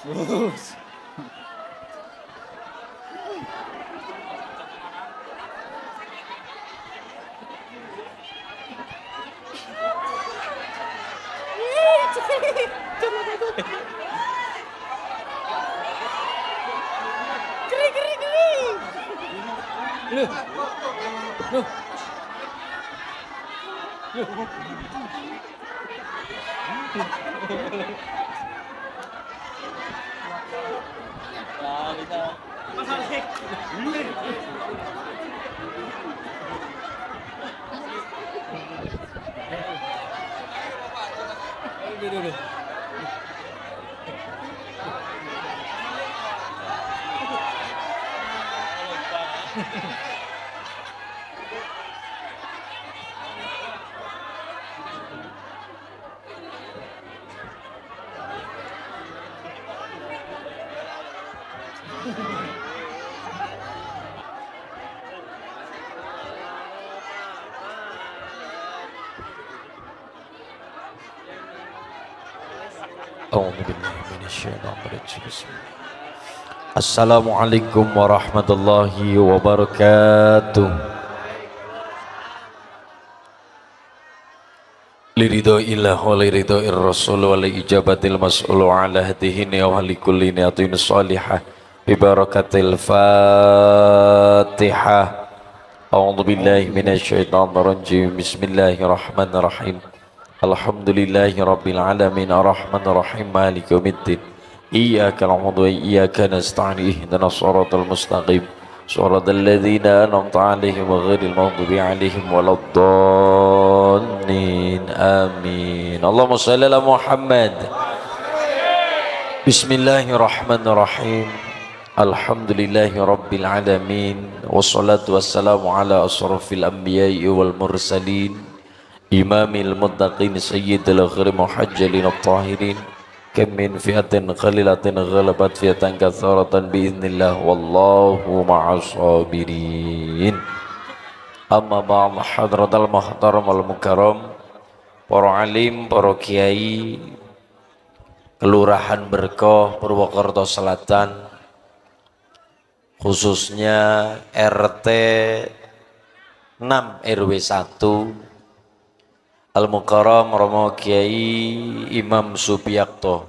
Lurus. Loh, loh, loh. Assalamualaikum warahmatullahi wabarakatuh. Liridhoillah wa liridhoir rasul wa li ijabatil mas'ul ala hadihin wa li kulli niyatin salihah bi barakatil fatihah. A'udzu billahi minasyaitonir rajim. Bismillahirrahmanirrahim. Alhamdulillahi rabbil alamin arrahmanir rahim maliki yaumiddin. Iyyaka na'budu wa iyyaka nasta'in ihdinas shiratal mustaqim shiratal ladzina an'amta 'alaihim ghairil maghdubi 'alaihim waladdallin. Amin. Allahumma shalli ala Muhammad. Bismillahirrahmanirrahim. Alhamdulillahi rabbil alamin wassalatu wassalamu ala asrafil anbiya'i wal mursalin imamil muttaqin sayyidil khairin muhajjalin at-tahirin kam min fi'atin qalilatin ghalabat fi'atan katsaratan biiznillah wallahu ma'as sabirin. Amma ba'd, hadratal muhtaram wal mukarram, para alim, para kiai Kelurahan Berkoh Purwokerto Selatan, khususnya RT 6 RW 1 Al-Mukarram Romo Kiai Imam Supiyakto,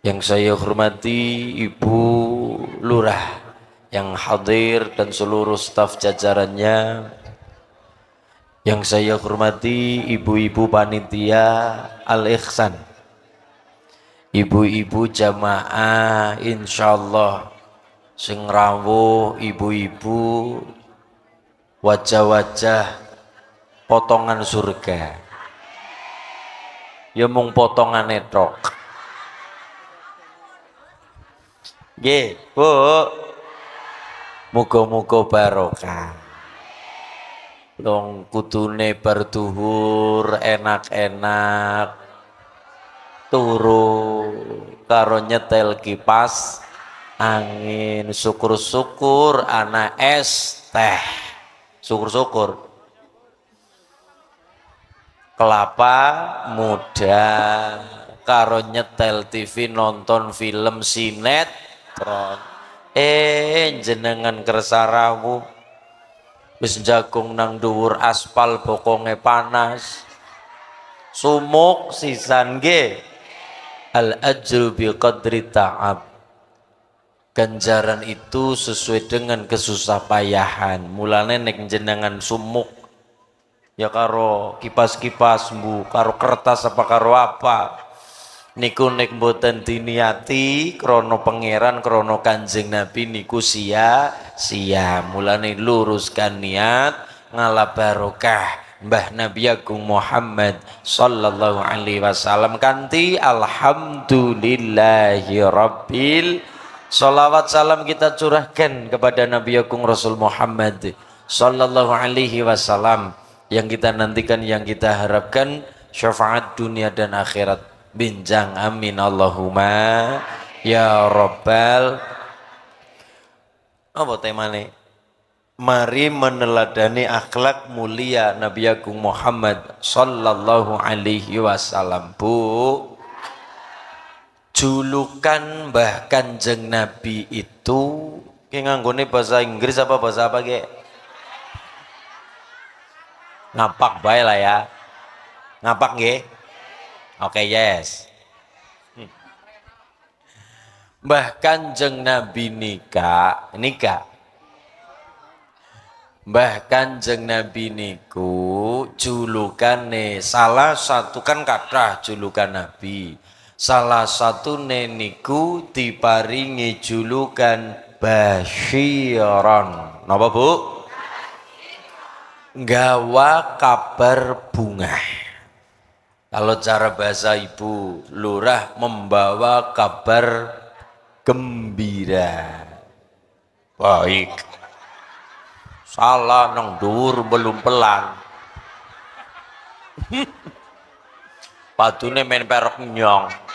yang saya hormati Ibu Lurah yang hadir dan seluruh staf jajarannya, yang saya hormati ibu-ibu panitia Al-Ihsan, ibu-ibu jamaah insyaallah sing rawuh, ibu-ibu wajah-wajah potongan surga, ya mung potongan tok. Nggih, Bu. Muga-muga barokah. Long kudune berduhur enak-enak turu karo nyetel kipas angin, syukur-syukur ana es teh, syukur-syukur kelapa muda karo nyetel TV nonton film sinetron. Jenengan kersa rawuh wis jagung nang dhuwur aspal bokonge panas sumuk sisan nggih. Al ajru bi qadri ta'ab, ganjaran itu sesuai dengan kesusah payahan. Mulane nek jenengan sumuk ya karo kipas-kipas bu, karo kertas apa karo apa niku nek mboten diniati krono pangeran krono Kanjeng Nabi niku sia-sia. Mulane luruskan niat ngalah barokah Mbah Nabi Agung Muhammad sallallahu alaihi wasallam kanthi alhamdulillahi rabbil. Salawat salam kita curahkan kepada Nabi Agung Rasul Muhammad sallallahu alaihi wasallam, yang kita nantikan, yang kita harapkan syafaat dunia dan akhirat. Binjang amin Allahumma ya rabbal. Apa temane? Mari meneladani akhlak mulia Nabi Agung Muhammad sallallahu alaihi wasallam. Bu, Julukan Mbah Kanjeng Nabi itu ki nganggone bahasa Inggris apa bahasa apa ge? Ngapak bae lah ya. Ngapak nggih? Oke, yes. Mbah Kanjeng Nabi nikah. Mbah Kanjeng Nabi niku julukane salah satu kan kathah julukan Nabi. Salah satu niku diparingi julukan Basyiron. Napa Bu? Nggawa kabar bunga. Kalau cara bahasa ibu, lurah membawa kabar gembira. Baik. Salah nang dhuwur belum pelan. Padune men perok nyong.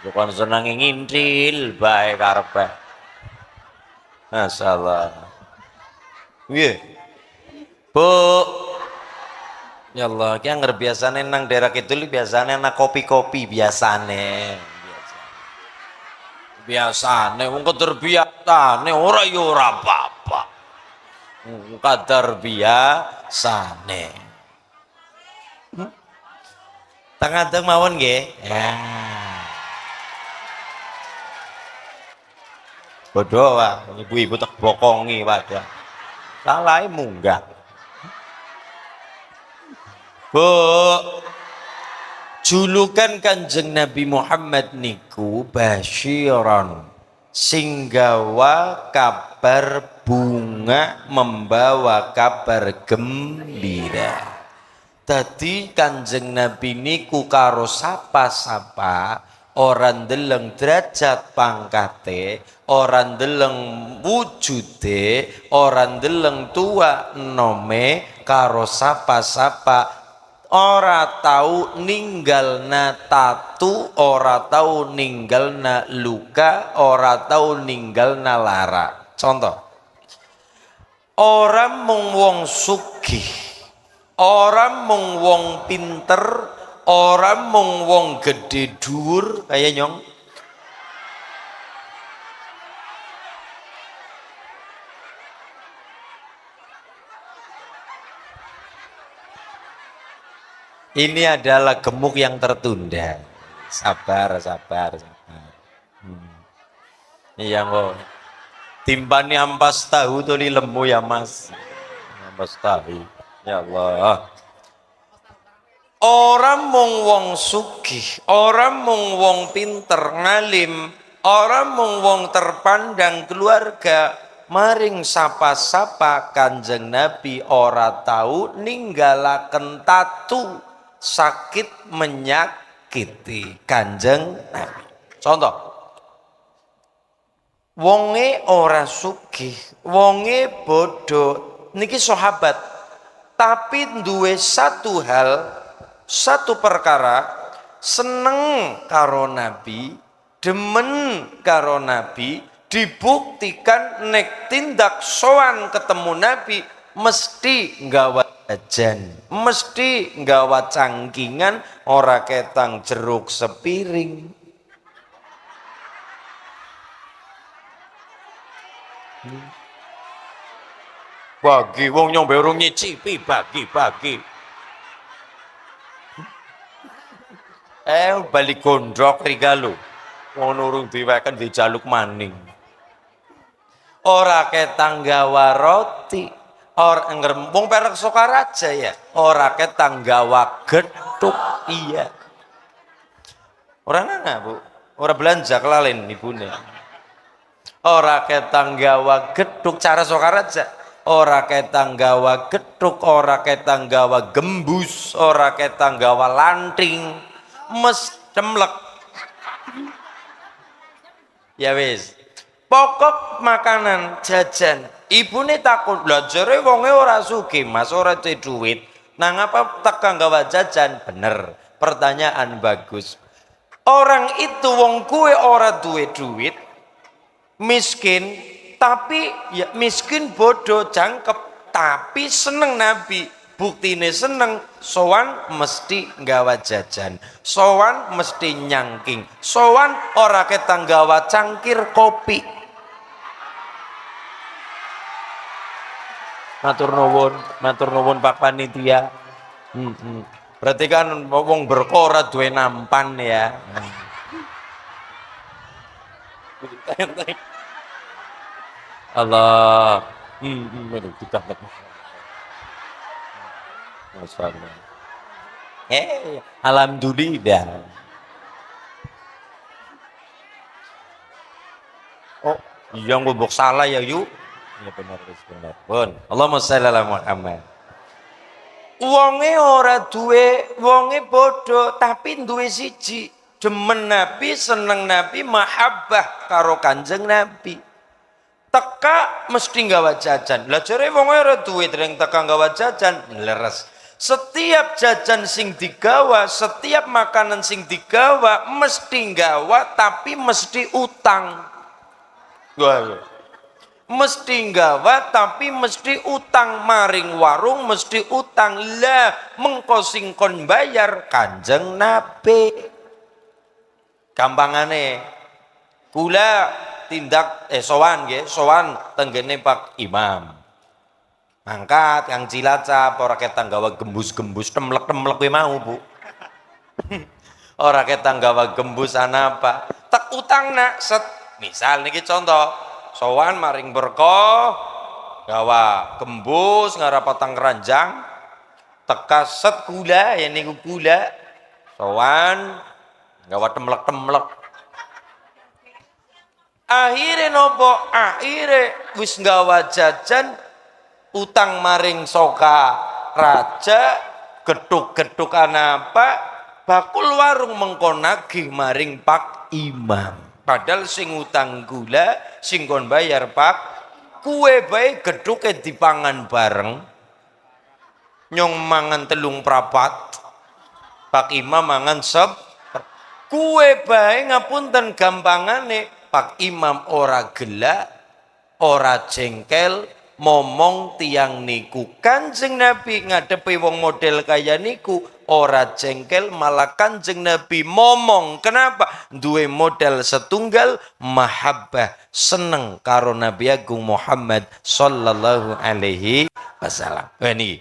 Bukan senang ngintil bae karepe. Masyaallah. Nggih. Bu. Ya Allah, ki anger biasane nang daerah kidul biasane ana kopi-kopi biasane. Biasane wong kedur biasane ora ya ora apa-apa. Kadar biasane. Tengah-tengah mawon nggih. Ya. Bodoh wae, ibu-ibu tak bokongi wadah. Salahe munggah. Bu, julukan Kanjeng Nabi Muhammad niku Basyiron, singgawa kabar bunga, membawa kabar gembira. Tadi Kanjeng Nabi niku karo sapa-sapa orang deleng derajat pangkate, orang deleng wujude, orang deleng tua nome, karo sapa-sapa ora tahu ninggalna tatu, ora tahu ninggalna luka, ora tahu ninggalna lara. Contoh, orang mung wong sugih, orang mung wong pinter, orang mung wong gede dhuwur kaya nyong. Ini adalah gemuk yang tertunda. Sabar. Iya kok. Timpani ampas tahu tuh li lemu ya Mas. Ampas tahu. Ya Allah. Orang mung wong sugih, orang mung wong pinter ngalim, orang mung wong terpandang keluarga, maring sapa-sapa Kanjeng Nabi ora tahu ninggalaken tatu sakit menyakiti Kanjeng Nabi. Contoh, wonge ora sugih, wonge bodoh, niki sahabat, tapi duwe satu hal, satu perkara, seneng karo Nabi, demen karo Nabi, dibuktikan nek tindak sowan ketemu Nabi mesti nggawa jajan, mesti nggawa cangkingan, ora ketang jeruk sepiring. Bagi wong nyombe urung nyicipi, bagi. Balik gondrok rigalo. Wong urung diweken dijaluk maning. Ora ketang gawa roti, ora ngrembung perek Sokaraja ya. Ora ketang gawa gethuk, iya. Ora nana, Bu. Ora belanja kelalen ibune. Ora ketang gawa gethuk cara Sokaraja. Ora ketang gawa gethuk, ora ketang gawa gembus, ora ketang gawa lanting. Mes cemlek. Ya wis. Pokok makanan jajan. Ibune takut, lha jare wonge ora sugih, Mas, ora duwe duit. Nang apa tekan gawa jajan? Bener. Pertanyaan bagus. Orang itu wong kuwe ora duwe duit, miskin, tapi ya miskin bodoh jangkep, tapi seneng Nabi. Buktine seneng, sowan mesti nggawa jajan, sowan mesti nyangking, sowan ora ketang nggawa cangkir kopi. Matur nuwun Pak Panitia. Berarti kan wong berkora duwe nampan ya. Allah. Masyaallah. Alhamdulillah. Oh, iya ngubuk salah ya yuk. Ya benar benar. Pun. Allahumma shalli ala Muhammad. Wonge ora duwe, wonge bodoh tapi duwe siji. Demen Nabi, seneng Nabi, mahabbah karo Kanjeng Nabi. Teka mesti nggawa jajan. Lah jare wong ora duwe dereng teka nggawa jajan, leres. Setiap jajan sing digawa, setiap makanan sing digawa mesti nggawa tapi mesti utang. Wah. Mesti nggawa tapi mesti utang, maring warung mesti utang. Lah mengko sing kon bayar Kanjeng Nabi. Gampangane kula tindak sowan nggih, sowan tenggene Pak Imam. Mangkat Kang Cilacap ora ketang gawa gembus-gembus temlek-temlek kuwi mau, Bu. Ora ketang gawa gembus apa. Tak utang nak set. Misal niki contoh, sowan maring berkoh gawa gembus ngara patang keranjang teka set gula ya niku gula. Sowan gawa temlek-temlek. Akhire nopo? Akhire wis nggawa jajan utang maring soka raja geduk-geduk apa bakul warung mengko nagih maring Pak Imam. Padahal sing utang gula sing kon bayar Pak kue bae geduke dipangan bareng nyong mangan telung prapat Pak Imam mangan sep kue bae ngapunten gampangane Pak Imam ora gelak ora jengkel momong tiang niku. Kanjeng Nabi ngadepi wong model kaya niku ora jengkel malah Kanjeng Nabi momong. Kenapa? Duwe modal setunggal mahabbah seneng karo Nabi Agung Muhammad sallallahu alaihi wasallam. Ini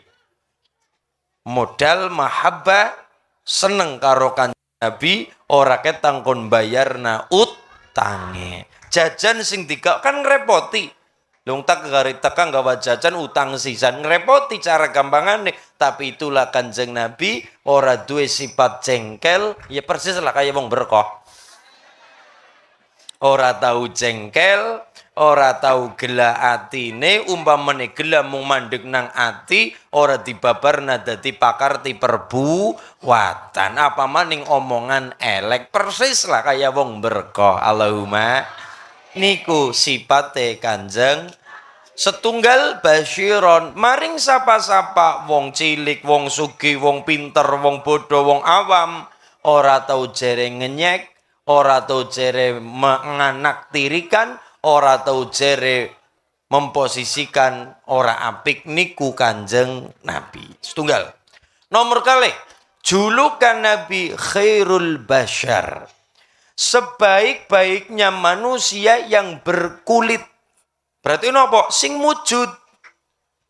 modal mahabbah seneng karo Kanjeng Nabi ora ketang kon bayarna utange. Jajan sing digawa kan ngrepoti. Lung tak gari tekan gawa jajan utang sisan ngrepoti cara gampangane tapi itulah Kanjeng Nabi ora duwe sifat jengkel ya persis lah kayak wong berkoh ora tahu jengkel ora tahu gela atine umpamane gela mung mandeg nang ati ora dibabarna dadi pakar ti perbuatan apa maning omongan elek persis lah kayak wong berkoh. Allahumma niku sipate Kanjeng setunggal basyiron maring sapa-sapa wong cilik wong sugih wong pinter wong bodoh wong awam ora tau jere ngenyek ora tau jere menganaktirikan ora tau jere memposisikan ora apik niku Kanjeng Nabi. Setunggal nomor kali julukan Nabi khairul bashar sebaik-baiknya manusia yang berkulit. Berarti nopo sing mujud.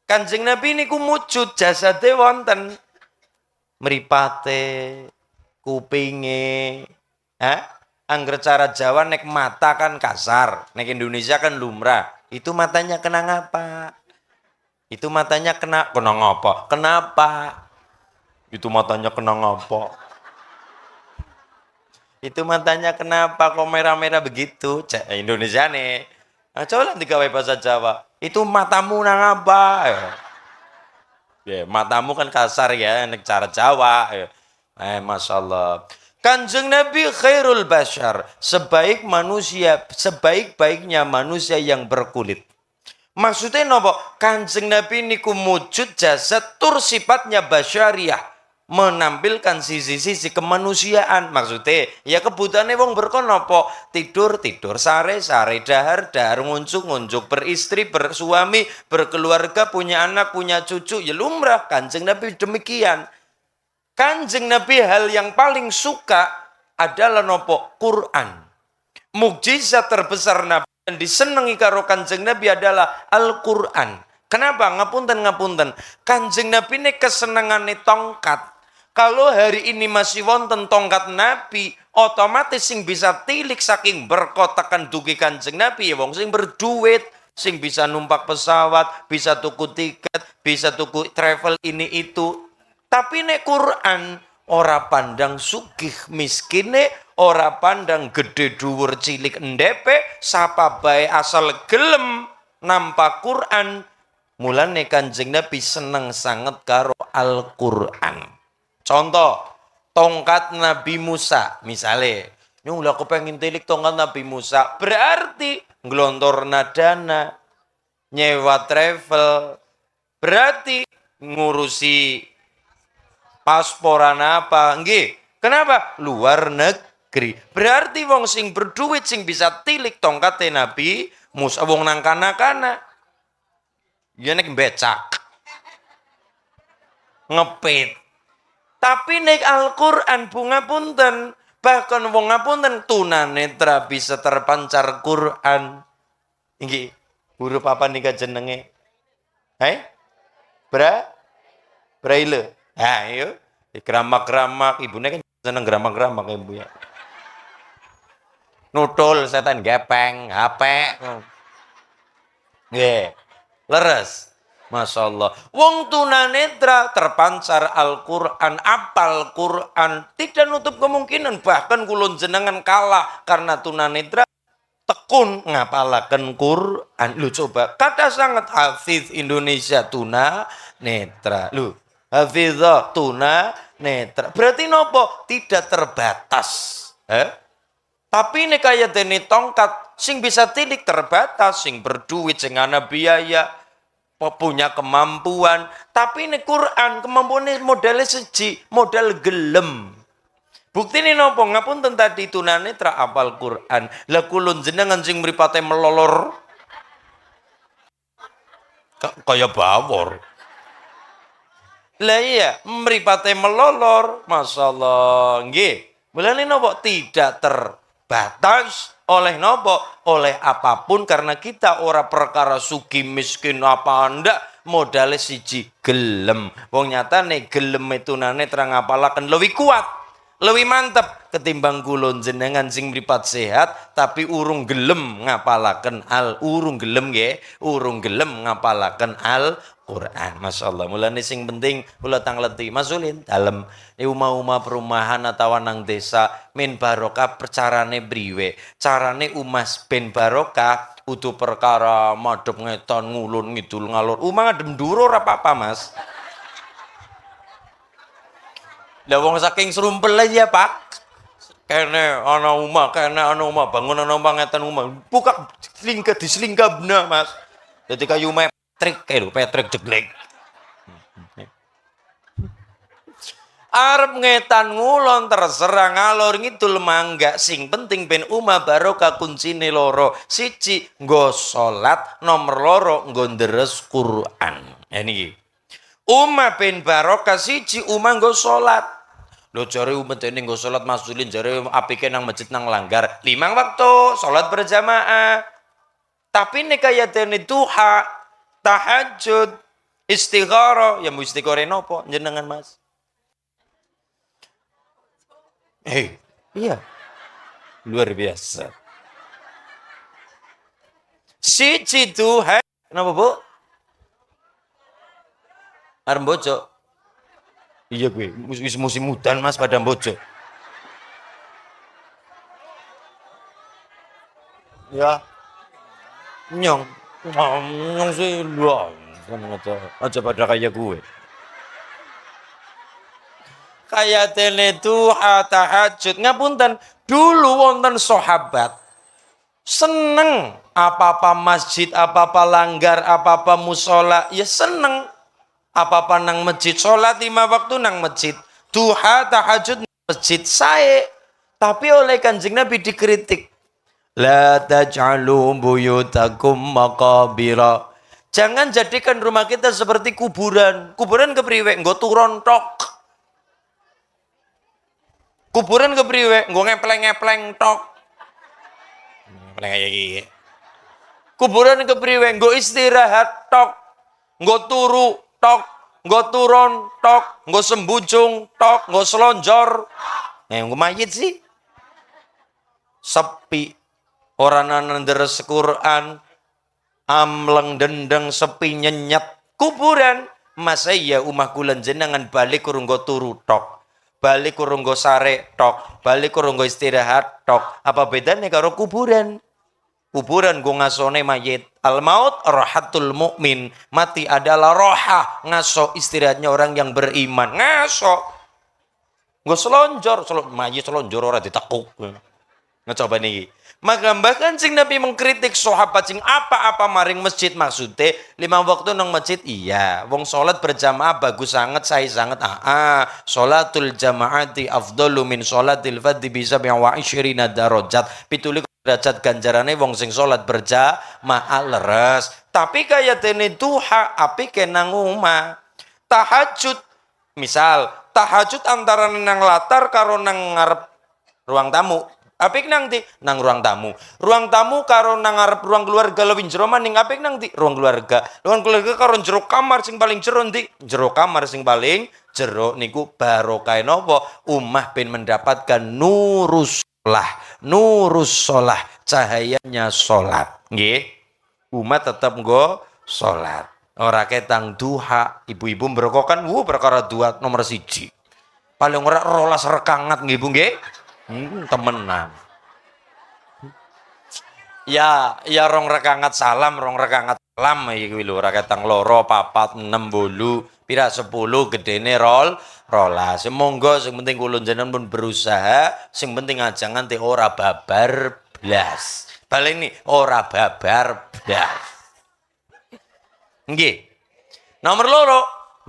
Kanjeng Nabi niku mujud jasade wonten mripate, kupinge. Angger cara Jawa nek mata kan kasar, nek Indonesia kan lumrah. Itu matanya kena ngapa? Itu matanya kena ngapa? Kenapa? Itu matanya kena ngapa? Itu matanya kenapa kok merah-merah begitu? Indonesia nih. Nah, coba lah digawe bahasa Jawa. Itu matamu nang apa? Ya, matamu kan kasar ya, nek cara Jawa. Masya Allah. Kanjeng Nabi khairul bashar, sebaik manusia, sebaik-baiknya manusia yang berkulit. Maksudnya nopo? Kanjeng Nabi niku mujud jasad tur sifatnya basyariah. menampilkan sisi-sisi kemanusiaan. Maksudnya ya kebutuhannya wong berkono apa? Tidur sare dahar ngunjuk beristri bersuami berkeluarga punya anak punya cucu ya lumrah. Kanjeng Nabi demikian. Kanjeng Nabi hal yang paling suka adalah nopo? Quran. Mukjizat terbesar Nabi yang disenangi karo Kanjeng Nabi adalah Al-Quran. Kenapa? Ngapunten. Kanjeng Nabi ini kesenangannya tongkat. Kalau hari ini masih wonten tongkat Nabi, otomatis sing bisa tilik saking berkotakan dugi Kanjeng Nabi ya wong sing berduit, sing bisa numpak pesawat, bisa tuku tiket, bisa tuku travel ini itu. Tapi nek Quran ora pandang sugih miskine, ora pandang gede dhuwur cilik endepe, sapa bae asal gelem nampa Quran. Mulane Kanjeng Nabi seneng sanget karo Al-Quran. Contoh, tongkat Nabi Musa, misale, nyung lah kepengin tilik tongkat Nabi Musa, berarti nglontor dana, nyewa travel, berarti ngurusi pasporan apa, nggih. Kenapa? Luar negeri. Berarti wong sing berduit sing bisa tilik tongkat Nabi Musa wong nang kana-kana. Ya nek becak. Ngepit. Tapi nek Al-Qur'an bunga punten, bahkan wong ngapunten tunanetra bisa terpancar Quran. Nggih. Huruf apa nika jenenge? Braille. Ayo, geramak-geramak, ibunya kan seneng geramak-geramak ibu ya. Nutul setan gepeng, HP. Nggih. Leres. Masya Allah. Wong tunanetra terpancar Al-Quran, apal Quran, tidak nutup kemungkinan bahkan kulon jenengan kalah karena tunanetra tekun ngapalaken Quran. Lu coba kata sangat hafiz Indonesia tunanetra. Lu hafizah tunanetra. Berarti nopo? Tidak terbatas. Tapi ini kaya dene tongkat sing bisa tilik terbatas, sing berduit, sing ana biaya, punya kemampuan. Tapi ini Quran kemampuannya modalnya seji, modal gelem. Bukti ini nopo? Ngapunten tadi tunanetra apal Quran. Lah kulun jenengan sing mripate melolor kaya bawor. Lah iya, mripate melolor, masyaallah. Nggih. Mulane nopo? Tidak terbatas oleh nopo? Oleh apapun, karena kita ora perkara suki miskin apa ndak, modale siji gelem. Wong nyatane gelem tunanetra ngapalaken lebih kuat, lebih mantep ketimbang kulon jenengan sing mripat sehat tapi urung gelem ngapalaken urung gelem ngapalaken Quran. Masya Allah. Mulane sing penting kula tangleti Mas Ulin dalem umah-umah perumahan atau nang desa min barokah carane briwe, carane umas ben barokah utuh perkara madhep ngetan ngulun ngidul ngalor umah ngadem nduro ora apa-apa Mas. Lah wong saking serumpel aja Pak. Kene ana umah bangun ana omah ngeten umah buka diselingkabna Mas. Dadi kayu Patrick jeglek. Arep ngetan ngulon terserah ngalor ngidul mangga, sing penting ben umah barokah kuncine loro. Siji nggo salat, nomor loro nggo ndres Quran. Ya niki. Umah ben barokah siji umah nggo salat. Lho jare umat dene nggo salat Mas Ulin jare apike nang masjid nang langgar 5 waktu salat berjamaah. Tapi nek kaya dene duha, tahajud, istigharah, ya istigharah napa jenengan Mas? Iya. Luar biasa. Siji duha, napa Bu? Arep bojo. Iya gue, musim udan Mas pada bojo. Ya. Nyong sih lu aja pada kayak gue. Kayak tene duha tahajud ngapunten dulu wonten sahabat seneng apa-apa masjid, apa-apa langgar, apa-apa musola ya seneng. Apa-apa nang masjid, sholat 5 waktu nang masjid. duha tahajud masjid saya, tapi oleh Kanjeng Nabi dikritik. La taj'alu buyutakum maqabira. Jangan jadikan rumah kita seperti kuburan. Kuburan kepriwe? Nggo turon tok. Kuburan kepriwe? Nggo ngepleng-ngepleng tok. Ngepleng kaya iki. Kuburan kepriwe? Nggo istirahat tok. Nggo turu tok. Nggo turon tok. Nggo sembujung tok. Nggo selonjor. Nggo mayit sih. Sepi. Orang nanderes Quran. Amleng dendeng sepi nyenyet. Kuburan. Masa iya umah kulen jenengan balik kurung nggo turu tok. Balik kurung nggo sare tok. Balik kurung nggo istirahat tok. Apa bedanya karo kuburan? Kuburan gue ngasone mayit. Al maut rohatul mukmin. Mati adalah roha. Ngaso istirahatnya orang yang beriman. Ngaso. Gue selonjor. Mayit selonjor orang ditekuk. Ngecoba nih. Maka bahkan sing Nabi mengkritik sahabat sing apa-apa maring masjid maksudnya 5 waktu nang masjid iya. Wong salat berjamaah bagus sangat, saya sangat. Salatul jamaati afdalu min salatil fadhi bi 27 darajat. 17 derajat ganjarane wong sing salat berjamaah leres. Tapi kaya dene duha api kenang omah. Tahajud misal tahajud antara nang latar karo nang ngarep ruang tamu. Apik nang di nang ruang tamu. Ruang tamu karo nang ngarep ruang keluarga lebih jero maning apik nang di ruang keluarga. Ruang keluarga karo jero kamar sing paling jero ndi? Jero kamar sing paling jero niku barokah napa? Ummah ben mendapatkan nurus sholah, cahayanya sholat. Nggih. Umat tetap nggo sholat. Ora ketang duha, ibu-ibu merokokan perkara dua nomor 1. Paling ora 12 rekangat nggih Bu nggih. Temenan. Ya rong rekangat salam iki lho ora ketang loro, 4, 6, 8, pira 10 gedene rolas. Monggo sing penting kula jenengan pun berusaha, sing penting aja nganti ora babar blas. Baleni ora babar blas. Nggih. Nomor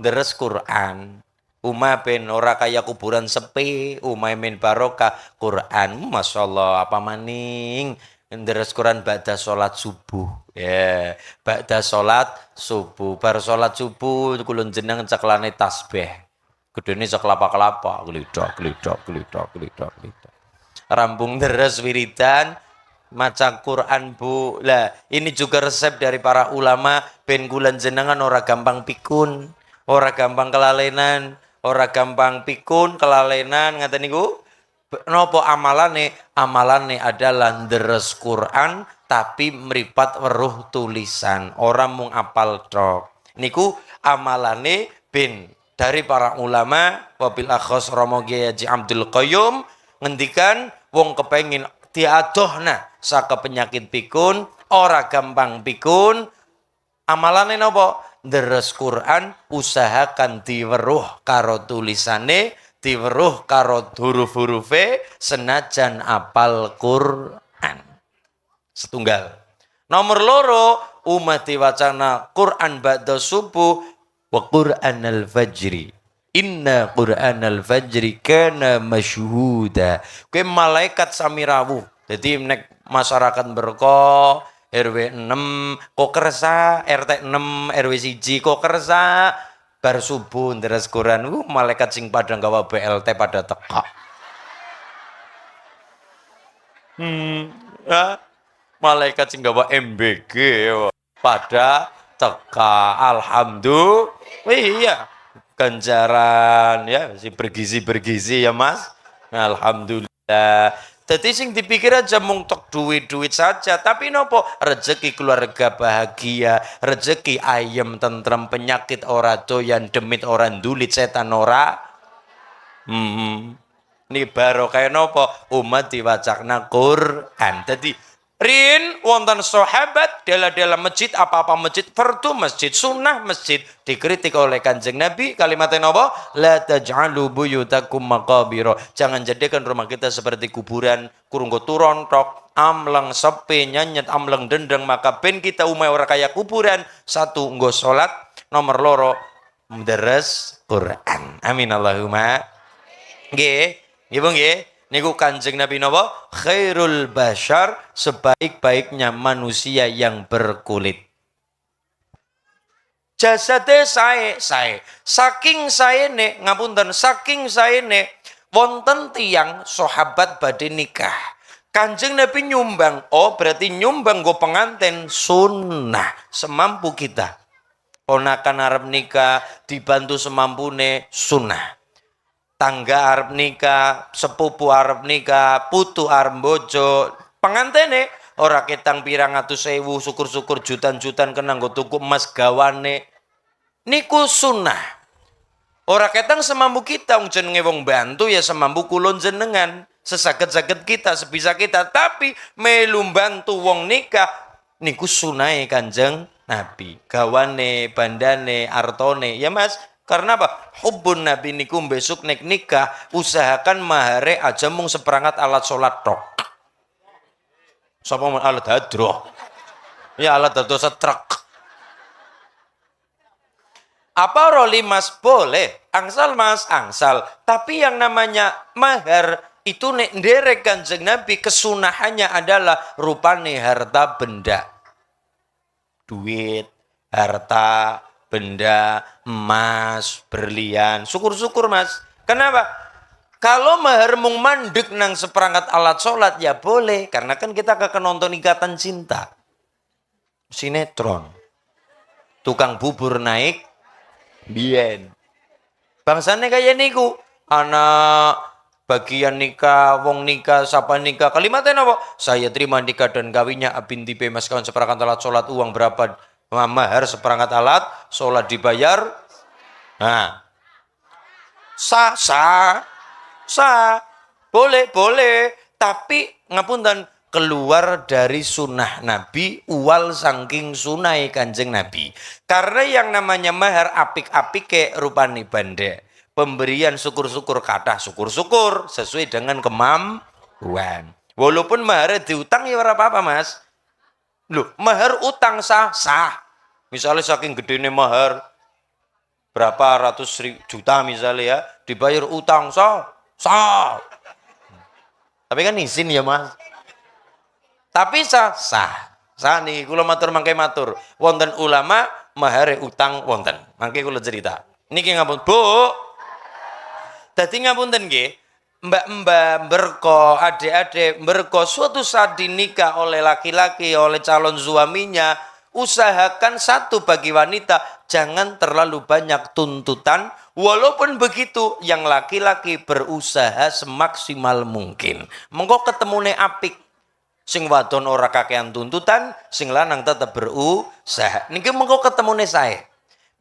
2, deres Quran. Umah ben ora kaya kuburan sepi, umah men barokah Quran. Masyaallah apa maning nderes Quran ba'da salat subuh. Ya, ba'da salat subuh. Bar salat subuh kula jenengan ceklane tasbih. Gedene sekelapa-kelapa, glidok. Rampung deres wiridan maca Quran Bu. Lah, ini juga resep dari para ulama ben kula jenengan ora gampang pikun, ora gampang kelalenan. Ora gampang pikun, kelalenan, ngaten niku. Napa amalane? Amalane adalah nderes Quran tapi meripat weruh tulisan. Orang mung apal tok. Niku amalane bin dari para ulama wabil akhos Romo Kiai Haji Abdul Qayyum ngendikan wong kepengin diadohna saka penyakit pikun, ora gampang pikun. Amalane napa? Deres Quran usahakan diweruh karo tulisane, diweruh karo huruf-hurufe senajan apal Quran. Setunggal. Nomor 2, umat diwacana Quran ba'da subuh wa Qur'anal fajri. Inna Qur'anal fajri kana masyhuda. Kuwi malaikat sami rawuh. Dadi nek masyarakat berkah RW 6 kok kersa, RT 6 RW 1 kok kersa bar subuh nderes Quran malaikat sing padha gawa BLT pada teka. Malaikat sing gawa MBG pada teka. Alhamdulillah. Iya, ganjaran ya si bergizi ya Mas. Alhamdulillah. Jadi sing dipikir aja mung tok duit saja, tapi nopo rezeki keluarga bahagia, rezeki ayem tentrem, penyakit ora doyan, demit ora ndulit, setan ora. Ini baru kayak nopo umat diwacana Quran. Jadi rin wonten sahabat dalam masjid apa-apa masjid fardu masjid sunnah masjid dikritik oleh Kanjeng Nabi kalimatnya apa? La taj'alu buyutakum maqabira. Jangan jadikan rumah kita seperti kuburan, kurung turon tok, amleng sepi nyanyet amleng dendeng. Maka ben kita umay ora kaya kuburan. 1 nggo salat, nomor 2 deres Quran. Amin Allahumma. Nggih, nggih Bu nggih. Niku Kanjeng Nabi napa? Khairul bashar, sebaik-baiknya manusia yang berkulit. Jasade sae. Saking saene, ngapunten, saking saene wonten tiyang sahabat badhe nikah. Kanjeng Nabi nyumbang. Oh, berarti nyumbang go pengantin sunnah semampu kita. Ponakan arep nikah dibantu semampune sunnah. Tangga arep nikah, sepupu arep nikah, putu arep bojo, pengantene ora ketang pirang atus sewu, syukur-syukur jutan-jutan kena nggo tuku emas gawane. Niku sunnah. Ora ketang semampu kita, wong jenenge wong bantu ya semampu kulon jenengan, sesaget-saget kita, sebisa kita, tapi melu bantu wong nikah niku sunahe Kanjeng Nabi. Gawane, bandane, artone, ya Mas. Karena apa? Hubbun Nabi niku besok nek nikah usahakan mahare aja mung seperangkat alat sholat tok. Sapa alat hadroh? Ya alat hadroh setrek. Apa roli Mas? Boleh. Angsal Mas, angsal. Tapi yang namanya mahar itu nek nderek Kanjeng Nabi kesunahannya adalah rupane harta benda. Duit, harta, benda, emas, berlian. Syukur-syukur Mas. Kenapa? Kalau mahar mung mandek nang seperangkat alat sholat ya boleh. Karena kan kita akan nonton Ikatan Cinta. Sinetron. Tukang bubur naik. Bien. Bangsane kayak niku. Anak bagian nikah, wong nikah, sapa nikah. Kalimatnya apa? Saya terima nikah dan kawinnya abinti mas kawan seperangkat alat sholat uang berapa? Mahar seperangkat alat, sholat dibayar. Nah, sah. Boleh. Tapi ngapunten keluar dari sunnah Nabi, uwal saking sunai Kanjeng Nabi. Karena yang namanya mahar apik-apik ke rupani banda. Pemberian syukur-syukur kata syukur-syukur sesuai dengan kemampuan. Walaupun mahar diutang ya ora apa-apa Mas. Loh, mahar utang sah. Misalnya saking gedene mahar berapa ratus juta misalnya ya, dibayar utang sah. Tapi kan izin ya Mas. Tapi sah. Sah nih, kula matur mangke matur. Wonten ulama mahare utang wonten. Mangke kula cerita. Niki ngapun, Bu. Dadi ngapunten nggih, mbak-mbak berko, adik-adik berko suatu saat dinikah oleh laki-laki, oleh calon suaminya, usahakan satu bagi wanita, jangan terlalu banyak tuntutan. Walaupun begitu, yang laki-laki berusaha semaksimal mungkin. Mengko ketemune apik. Sing wadon ora kakean tuntutan, sing lanang tetap berusaha. Niki mengko ketemune sae.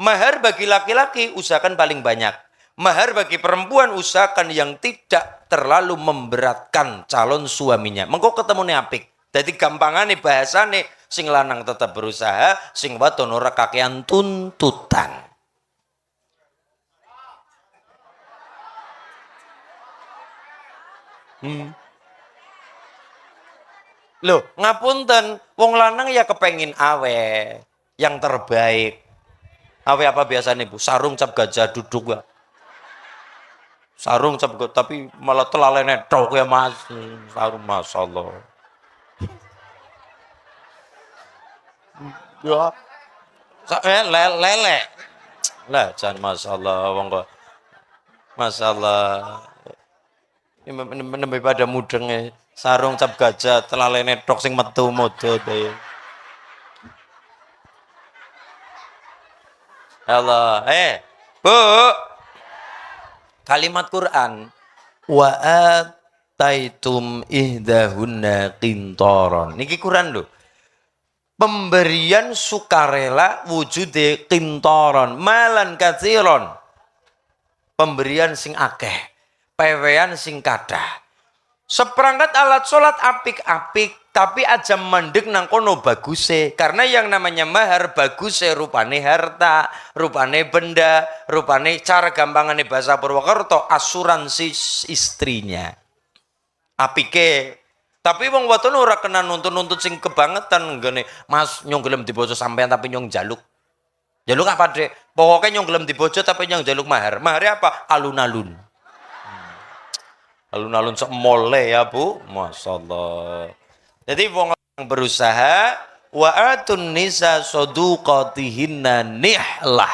Mahar bagi laki-laki usahakan paling banyak. Mahar bagi perempuan usahakan yang tidak terlalu memberatkan calon suaminya. Mengko ketemune apik. Jadi gampangane bahasane sing lanang tetap berusaha, sing wadon ora kakean tuntutan. Loh, ngapunten, wong lanang ya kepengin awe yang terbaik. Awe apa biasanya Bu? Sarung cap gajah duduk ya. Sarung cap gajah, tapi malah telalene tok ya Mas. Sarung masyaallah. Ya. Lele. Lah jan masyaallah wong kok. Masyaallah. Ini pada mudeng sarung cap gajah telalene tok sing metu modot ya. Allah, Bu. Kalimat Quran wa ataitum ihdahunna qintaron. Niki Quran lho. Pemberian sukarela wujude qintaron, malan katsiron. Pemberian sing akeh, pewean sing kathah. Seperangkat alat sholat apik-apik, tapi aja mandek nang kono baguse. Karena yang namanya mahar baguse rupane harta, rupane benda, rupane cara gampangane bahasa Purwokerto asuransi istrinya. Apike. Tapi wong wadon ora kena nuntut-nuntut sing kebangetan ngene. Mas nyong gelem dibojo sampean tapi nyong jaluk. Jaluk apa, Dek? Pokoknya nyong gelem dibojo tapi nyong jaluk mahar. Mahare apa? Alun-alun. alun-alun semole ya Bu, masyaallah. Jadi wong lanang berusaha wa atun nisa saduqatihinna nihlah,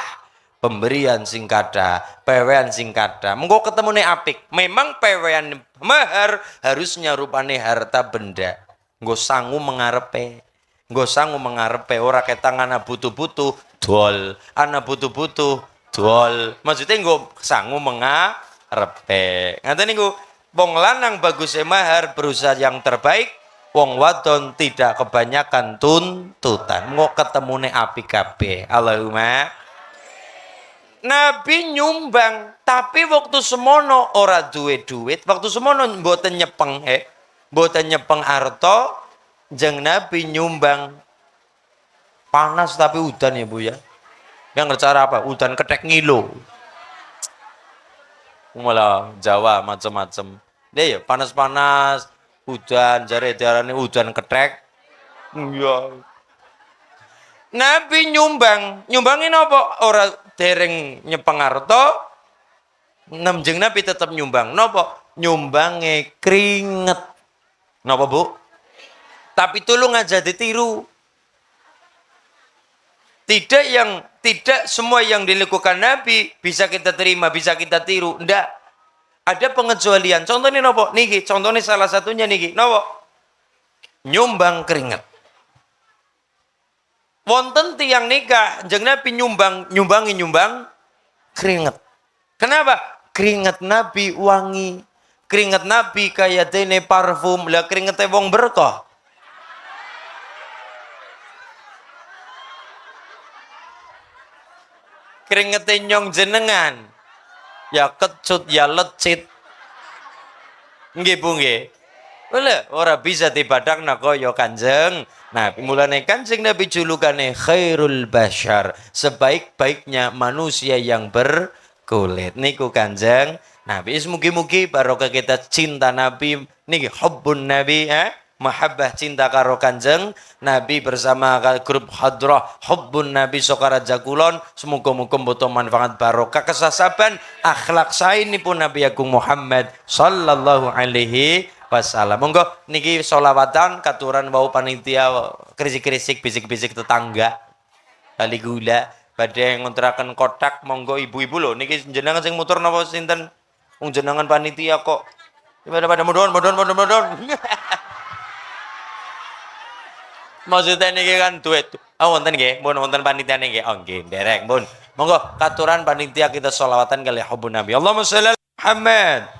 pemberian sing kada, pewean sing kada. Mengko ketemune apik. Memang pewean mahar harusnya rupane harta benda. Nggo sangu mengarepe. Nggo sangu mengarepe ora ketang ana butuh-butuh dol, ana butuh-butuh dol. Maksudnya nggo sangu mengarepe. Ngaten niku wong lanang bagus mahar berusaha yang terbaik. Wong wadon tidak kebanyakan tuntutan. Nggo ketemune apik kabeh. Allahumma Nabi nyumbang, tapi waktu semono ora duwe duit, waktu semono mboten nyepeng mboten nyepeng arto, jeng Nabi nyumbang. Panas tapi udan ya Bu ya. Yang cara apa? Udan ketek ngilo. Malah Jawa macam-macam. Dia ya panas-panas, udan jare diarani udan ketek. Iya. Nabi nyumbangin apa? Ora dereng nyepeng arta, nemjeng Nabi tetap nyumbang. Napa? Nyumbange keringet. Napa Bu? Tapi tulung aja ditiru. Tidak semua yang dilakukan Nabi bisa kita terima, bisa kita tiru. Ndak. Ada pengecualian. Contohnya napa? Niki, contohnya salah satunya niki. Napa? Nyumbang keringet. Wonten tiang nikah, jeng Nabi nyumbang keringet. Kenapa? Keringet Nabi wangi. Keringet Nabi kayak dene parfum. Lah keringetnya wong berkah. Keringetnya nyong jenengan. Ya kecut, ya lecit. Nggih Bu nggih. Lha ora bisa dibadakna kaya Kanjeng Nabi. Mulane Kanjeng Nabi julukane khairul bashar, sebaik-baiknya manusia yang berkulit. Niku Kanjeng Nabi. Mugi-mugi barokah kita cinta Nabi niki hubbun Nabi, mahabbah cinta karo Kanjeng Nabi bersama grup hadrah hubbun Nabi Sokaraja Kulon. Semoga-moga mboten manfaat barokah kesasaban akhlak saenipun Nabi Agung Muhammad sallallahu alaihi wasallam. Monggo niki sholawatan katuran wau panitia krisik-krisik bisik-bisik tetangga kali gula badhe ngontraken kotak. Monggo ibu-ibu lho niki jenengan sing mutur napa sinten? Wong jenengan panitia kok pada modon. Maksudnya niki kan duit. Oh wonten nggih, mun wonten panitia niki. Oh nggih, derek mun. Monggo katuran panitia kita sholawatan kali hubbun Nabi. Allahumma sholli ala Muhammad.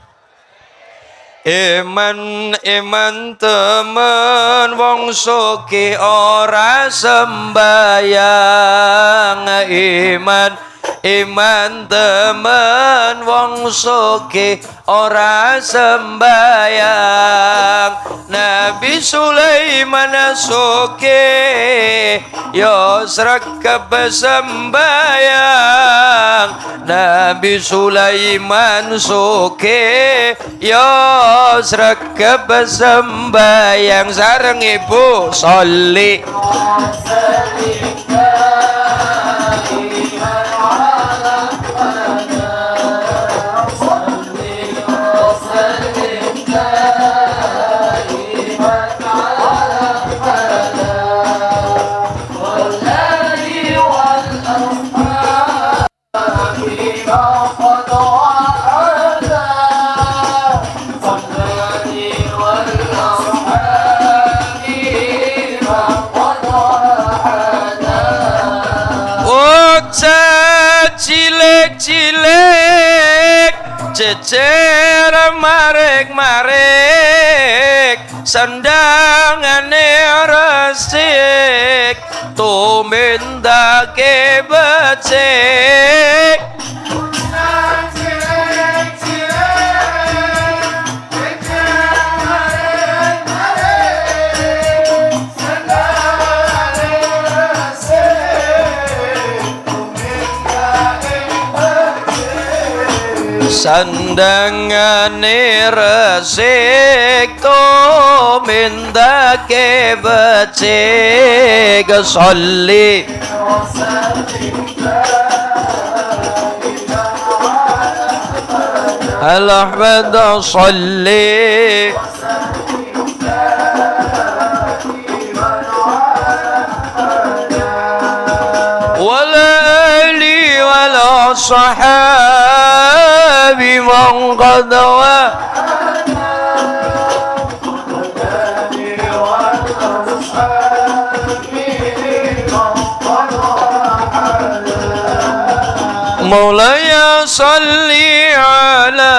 Iman temen wong soke ora sembayang. Iman temen wong soke ora sembayang. Nabi Sulaiman soke yo srekep sembayang. Nabi Sulaiman soke yo srekep sembayang. Sareng ibu sholli cilik cecer marek sandangane resik tumindake becik. Sandangane resik tumindake becik. Sholli الأحمد صلي ولا آلي ولا صحابي من قد مولاي صل على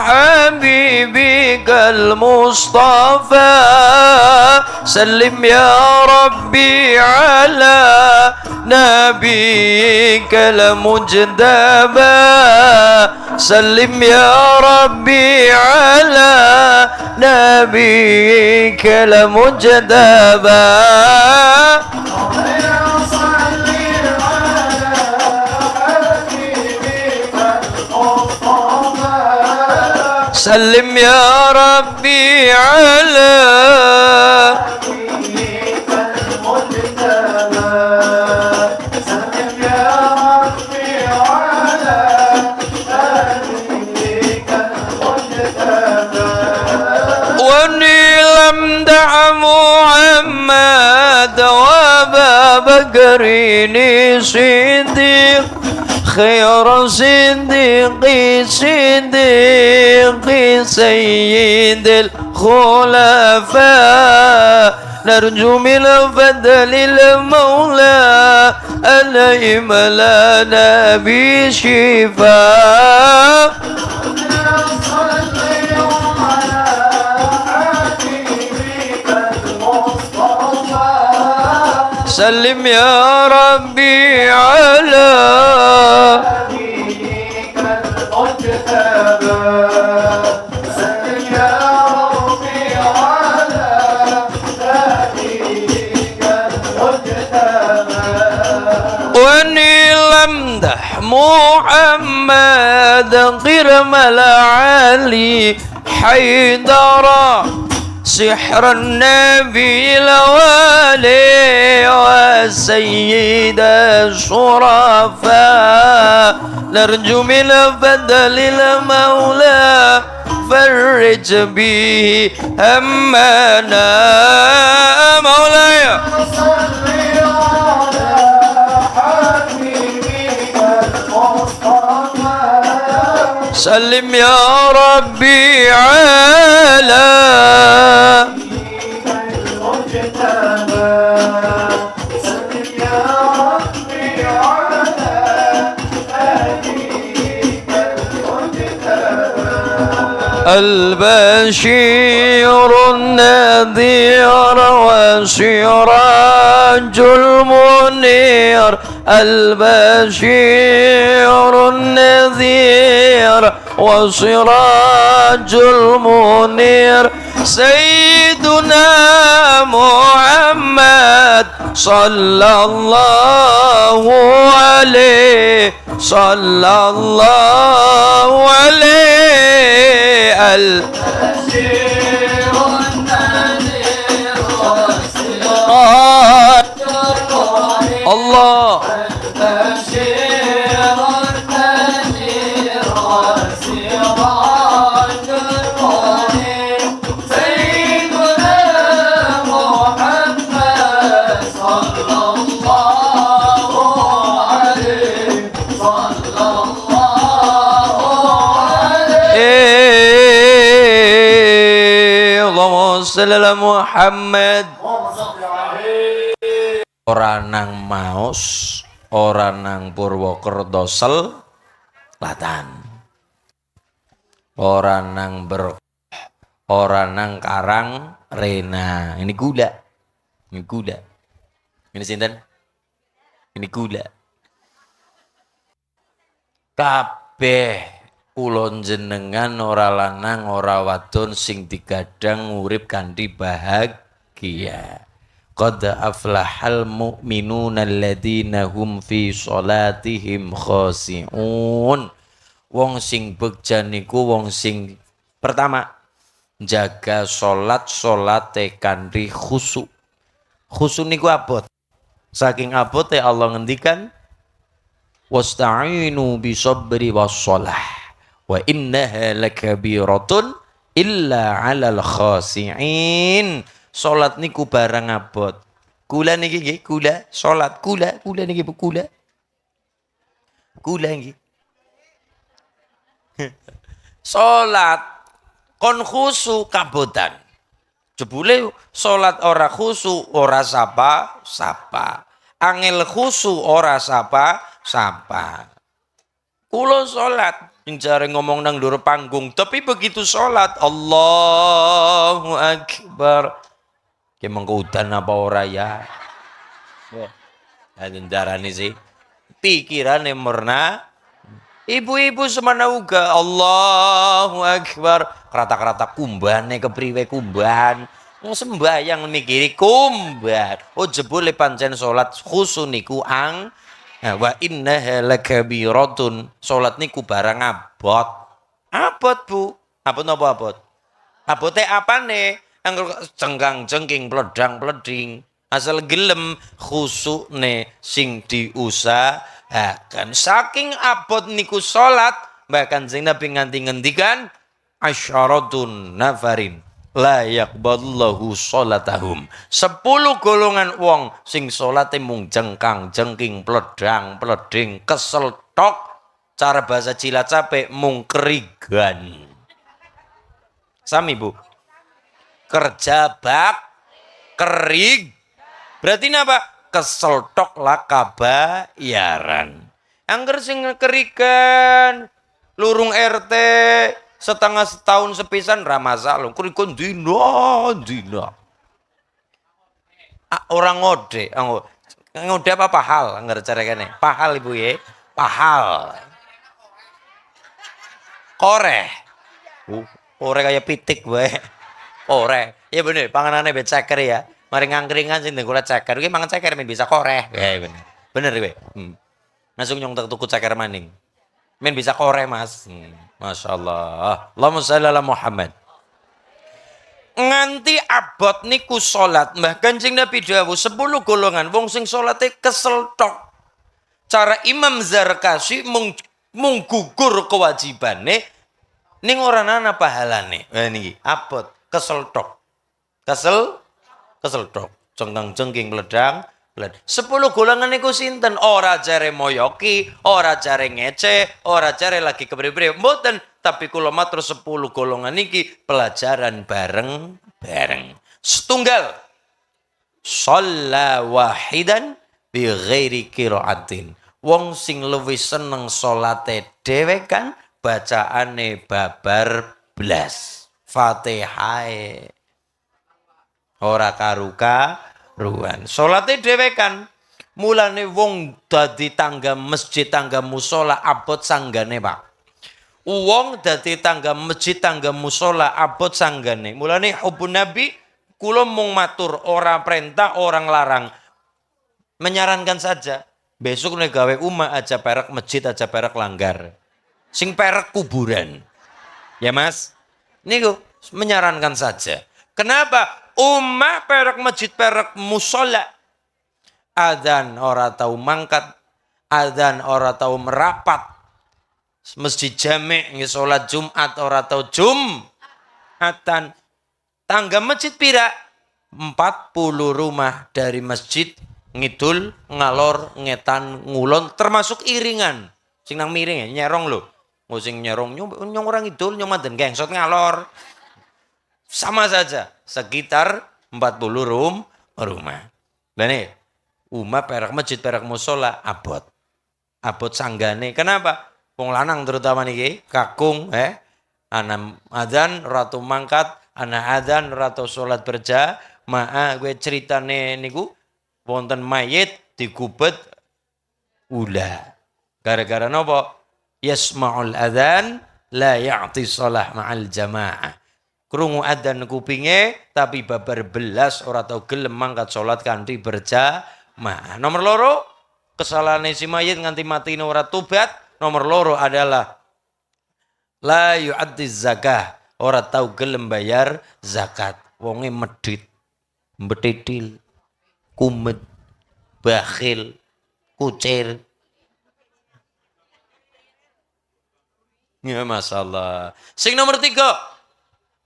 حبيبك المصطفى سلم يا ربي على نبيك المجتبى سلم يا ربي على نبيك المجتبى سلم يا ربي على واني لم دع محمد وابا بكر صديق خير صديق صديق سيد الخلفاء نرجو من فضل المولى أن يملأنا بشفاء سلم يا ربي على نبيك المجتبى سلم يا ربي على نبيك المجتبى واني لم امدح محمد غير ملعلي حيدرا سحر النبي الوالي والسيد الشرفاء نرجو من فضل المولى فرج به همنا مولاي سلم يا ربي على البشير النذير وسراج المنير البشير النذير وسراج المنير سيدنا محمد صلى الله عليه صلى الله عليه البشير النذير وسراج الله Sallallahu Muhammad. Ora nang Maus, ora nang Purwokerto Selatan, ora nang Berkah, ora nang Karang Rena. Ini gula, ini gula, ini sinten, ini gula. Kabeh kulon jenengan ora lanang ora wadon sing digadang urip kanthi bahagia. Qad aflahal mu'minuna alladzina hum fi sholatihim khashi'un. Wong sing begja niku wong sing pertama jaga salate kanthi khusyuk. Khusyuk niku abot. Saking abote Allah ngendikan wasta'inu bisabri wasshalah. wa innaha lakabiratun illa 'alal khasi'in. Salat niku barang abot. Kula niki nggih, kula salat kula niki Bu kula. Kula nggih. Salat kon khusu kabotan. Jebule salat ora khusu ora sapa. Angel khusu ora sapa. Kulo salat sing jare ngomong nang dhuwur panggung, tapi begitu salat Allahu Akbar. Ki mengko udan apa ora ya? Ada darane sih. Pikirane merna. Ibu-ibu semana uga Allahu Akbar. Kerata-kerata kumbane kepriwe kumban. Sembayang mikiri kumban. Oh jebule pancen salat khusu niku wa innaha lakabiratun. Salat niku barang abot. Abot Bu. Abot napa abot? Abote apane? Angger cengkang-cengking pledang-pleding. Asal gelem khusukne sing diusahakan. Saking abot niku salat, Mbah Kanjeng Nabi nganti ngendikan asyaratun nafarin la yaqballahu salatahum. 10 golongan wong sing salate mung jengkang-jengking pledang-pleding kesel tok. Cara bahasa Cilacap mung kerigan. Sami Bu. Kerja bak kerig. Berarti napa? Kesel tok lah kabayaran. Angger sing kerigan lurung RT setengah setahun sepisan ra masalah. Kerigan dina. Orang ngode, ngode apa pahal angger cara kene. Pahal Ibu ya. Pahal. Koreh. Koreh kayak pitik wae. Koreh. Ya bener, panganane bet ceker ya. Mari ngangkringan sing kula ceker. Iki mangan ceker men bisa koreh. Ya bener. Bener kowe. Langsung nyong tuku ceker maning. Men bisa koreh Mas. Masyaallah. Allahumma shalli ala Muhammad. Nganti abot niku salat Mbah Kanjeng Nabi dawuh 10 golongan wong sing salate kesel tok. Cara Imam Zarkasy mung gugur kewajibane ning ora ana pahalane. Niki abot kesel tok. Kesel tok. Cengkang-cengking pledang. 10 golongan niku sinten? Ora jare moyoki, ora jare ngece, ora jare lagi kepriwe mboten, tapi kula matur 10 golongan niki pelajaran bareng-bareng. Setunggal. Shalla wahidan bi ghairi qiraatin. Wong sing luwih seneng salate dhewe kan bacaane babar blas. Fatihah. Ora karuan. Salate dhewe kan mulane wong dadi tangga masjid, tangga musala abot sanggane, Pak. Wong dadi tangga masjid, tangga musala abot sanggane. Mulane hubun Nabi kula mung matur ora perintah, orang larang. Menyarankan saja. Besok nek gawe umah aja perek masjid, aja perek langgar. Sing perek kuburan. Ya Mas? Niku menyarankan saja. Kenapa? Ummah perak masjid perak musola. Adzan ora tahu mangkat, adzan ora tahu merapat. Masjid jami' nggih salat Jumat ora tahu Jumatan. Tangga masjid pira? 40 rumah dari masjid ngidul, ngalor, ngetan, ngulon termasuk iringan. Sing nang miring ya nyerong lho. Sing nyerong nyong orang ngidul nyong manten gengsot ngalor. Sama saja, sekitar 40 rumah. Lah nih, umat perak masjid, perak musola, abot. Abot sanggane. Kenapa? Wong lanang terutama niki, kakung, ana adzan ratu mangkat, ana adzan ratu salat berjamaah. Gue ceritane niku wonten mayit digubet ula. Gara-gara napa? Yasma'ul adzan la ya'ti shalah ma'al jamaah. Krungu adzan kupinge tapi babar belas ora tau gelem mangkat salat kanthi berjamaah. Nomor loro, kesalahane si mayit nganti matine ora tobat. Nomor loro adalah la yu'addi zakah, ora tau gelem bayar zakat. Wonge medhit, mbethithil, kumet, bakhil, kucir. Ya masalah. Sing nomor 3,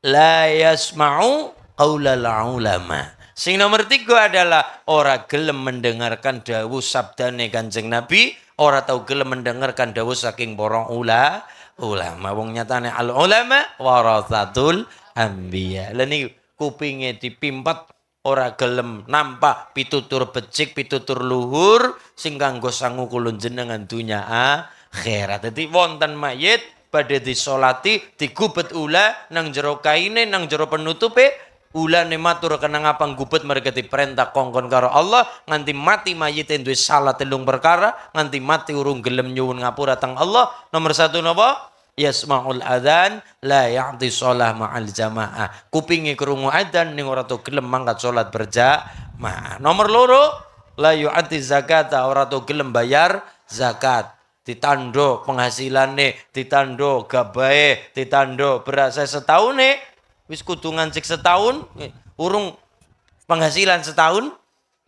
la yasma'u qaulal ulama. Sing nomor 3 adalah ora gelem mendengarkan dawuh sabdane Kanjeng Nabi, ora tau gelem mendengarkan dawuh saking para ulama. Wong nyatane al ulama warasatul anbiya. Lah niki kupinge dipimpet ora gelem nampak pitutur becik, pitutur luhur sing kanggo sangu kula jenengan dunya akhirat. Dadi wonten mayit badhe disolati, digubet ula nang jero kaine, nang jero penutupe, ulane matur kenang apa gubet mereka diperintah kongkon karo Allah nganti mati mayit duwe salah 3 perkara, nganti mati urung gelem nyuwun ngapura teng Allah. Nomor 1 napa? Yasma'ul adzan la ya'ti shalah ma'al jamaah. Kupinge krungu adzan ning ora tau gelem mangkat salat berjamaah. Nomor 2, la yu'ti zakata, ora tau gelem bayar zakat. Ditando penghasilane, ditando gabae, ditando berasa setahune, wis kudu ngancik setahun, urung penghasilan setahun.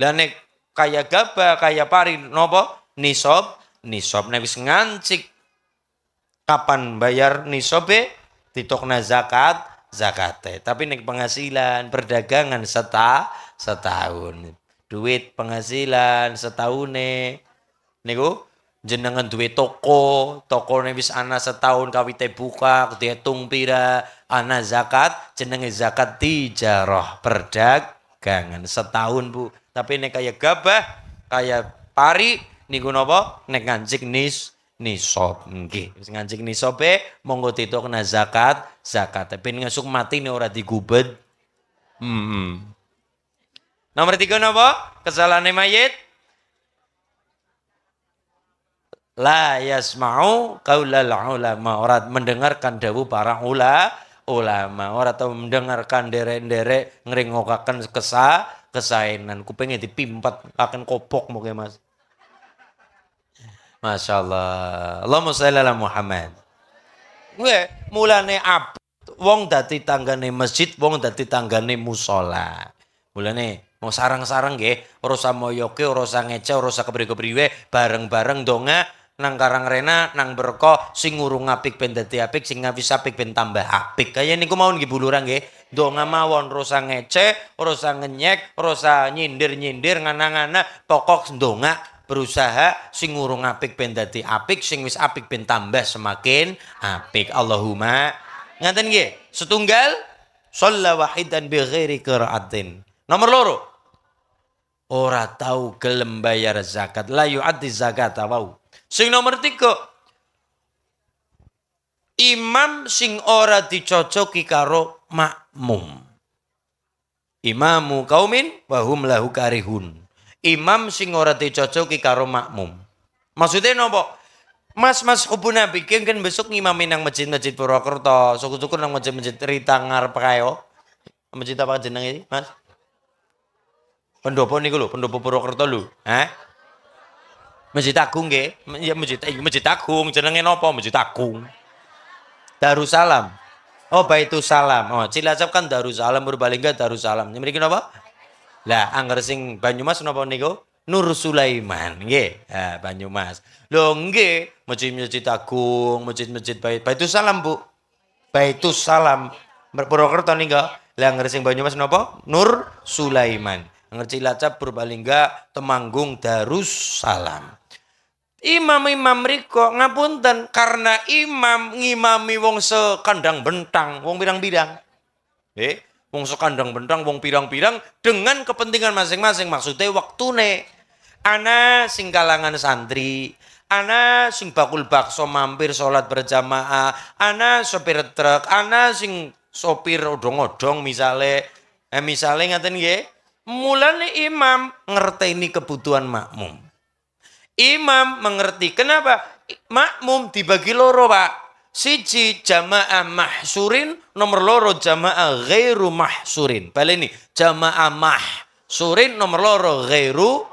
Lah nek kaya gabah, kaya pari napa? Nisab nek wis ngancik kapan bayar nisobe ditokna zakate. Tapi nek penghasilan perdagangan setahun. Duit penghasilan setahune niku jenengan duit tokone wis ana setahun kawite buka, diitung pira, ana zakat, jenenge zakat tijarah, perdagangan setahun, Bu. Tapi nek kaya gabah, kaya pari niku napa? Nek ngancik nisab nggih. Wis ngancik nisabe monggo ditokna zakat. Ben ngesuk mati nek ora digubet. Nomor 3 napa? Kesalahane mayit la yasma'u qaulal ulama, ora mendengarkan dawuh para ulama, ora tau mendengarkan derek-derek ngrengokaken kesaenan, kupenge dipimpet akan kopok mungkin Mas. Masya Allah. Allahumma sholli ala Muhammad. Nggih, mulane wong dadi tanggane masjid, wong dadi tanggane musola. Mulane mau sarang-sarang nggih, ora usah moyoke, ora usah ngece, ora usah kepriwe-kepriwe, bareng-bareng donga nang Karangrena, nang Berko, sing urung apik ben dadi apik, sing ngawis apik ben tambah apik. Kaya niku mawon nggih buluran nggih. Donga mawon, ora usah ngece, ora usah ngenyek, ora usah nyindir-nyindir ngana-ngana, pokok donga berusaha sing urung apik ben dadi apik, sing wis apik ben tambah semakin apik. Allahumma ngaten nggih. Setunggal shalla wahidan bi ghairi qiraatin. Nomor 2, ora tau gelem bayar zakat, la yu'addi zakata wau. Sing nomor 3, imam sing ora dicocoki karo makmum. Imamu qaumin wa hum lahu karihun. Imam sing ora dicocoki karo makmum. Maksudnya nopo? Mas hubun nabi kan besok ngimamin nang masjid-masjid Purwokerto, syukur-syukur nang masjid-masjid Rita ngarep kayo. Masjid apa jeneng iki, Mas? Pendopo niku lho, pendopo Purwokerto lho. Masjid Agung nggih. Ya masjid Agung jenenge napa? Masjid Agung. Darussalam. Oh, Baitussalam. Oh, Cilacap kan Darussalam, Purbalingga Darussalam. Mriki napa? Lah, angger sing Banyumas napa niku? Nur Sulaiman nggih. Banyumas. Lho nggih, masjid Agung, masjid Baitussalam, Bu. Baitussalam. Purwokerto niku. Lah angger sing Banyumas napa? Nur Sulaiman. Angger Cilacap, Purbalingga, Temanggung Darussalam. Imam-imam riko ngapunten karena imam ngimami wong sekandang bentang, wong pirang-pirang. Wong sekandang bentang, wong pirang-pirang dengan kepentingan masing-masing. Maksudnya waktune. Ana sing kalangan santri, ana sing bakul bakso mampir sholat berjamaah, ana sopir truk, ana sing sopir odong-odong misale ngaten nggih. Mulane imam ngerteni kebutuhan makmum. Imam mengerti kenapa makmum dibagi loro, Pak. Siji jamaah mahsurin, nomor loro jamaah ghairu mahsurin. Baleni jamaah mahsurin, nomor loro ghairu.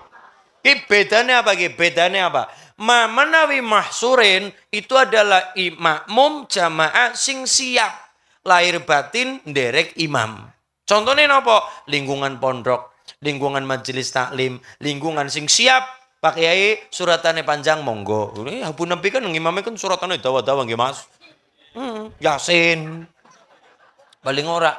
Bedanya apa? Bedanya apa? Menawi mahsurin itu adalah makmum jamaah sing siap lahir batin nderek imam. Contohnya napa? Lingkungan pondok, lingkungan majelis taklim, lingkungan sing siap. Pak Kiai suratane panjang monggo. Ini Abu Nabi kan ngimame kan suratane dawa-dawa nggih Mas. Yasin. Paling ora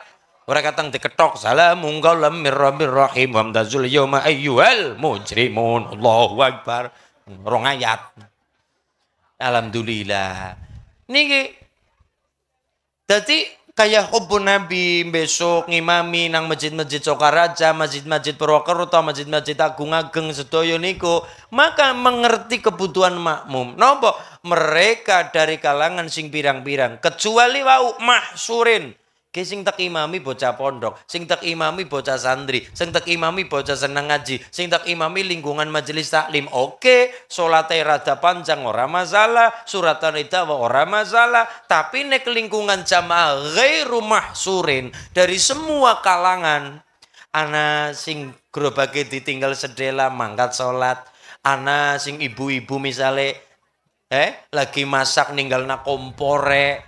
katang diketok salamun qaulam mir rabbir rahim hamdazul yauma ayyuhal mujrimun. Allahu akbar. Rong ayat. Alhamdulillah. Niki dadi kayak hubun Nabi besok ngimami nang masjid-masjid Sokaraja, masjid-masjid Purwokerto, masjid-masjid Agung Ageng sedaya niku, maka mengerti kebutuhan makmum. Napa? Mereka dari kalangan sing pirang-pirang, kecuali wau mahsurin. Ki sing tak imami bocah pondok, sing tak imami bocah santri, sing tak imami bocah seneng ngaji, sing tak imami lingkungan majelis taklim. Oke, salate rada panjang ora masalah, suratan dakwah ora masalah, tapi nek lingkungan jamaah ghairu mahsurin dari semua kalangan. Ana sing gerobake ditinggal sedela mangkat salat, ana sing ibu-ibu misale lagi masak ninggalna kompore.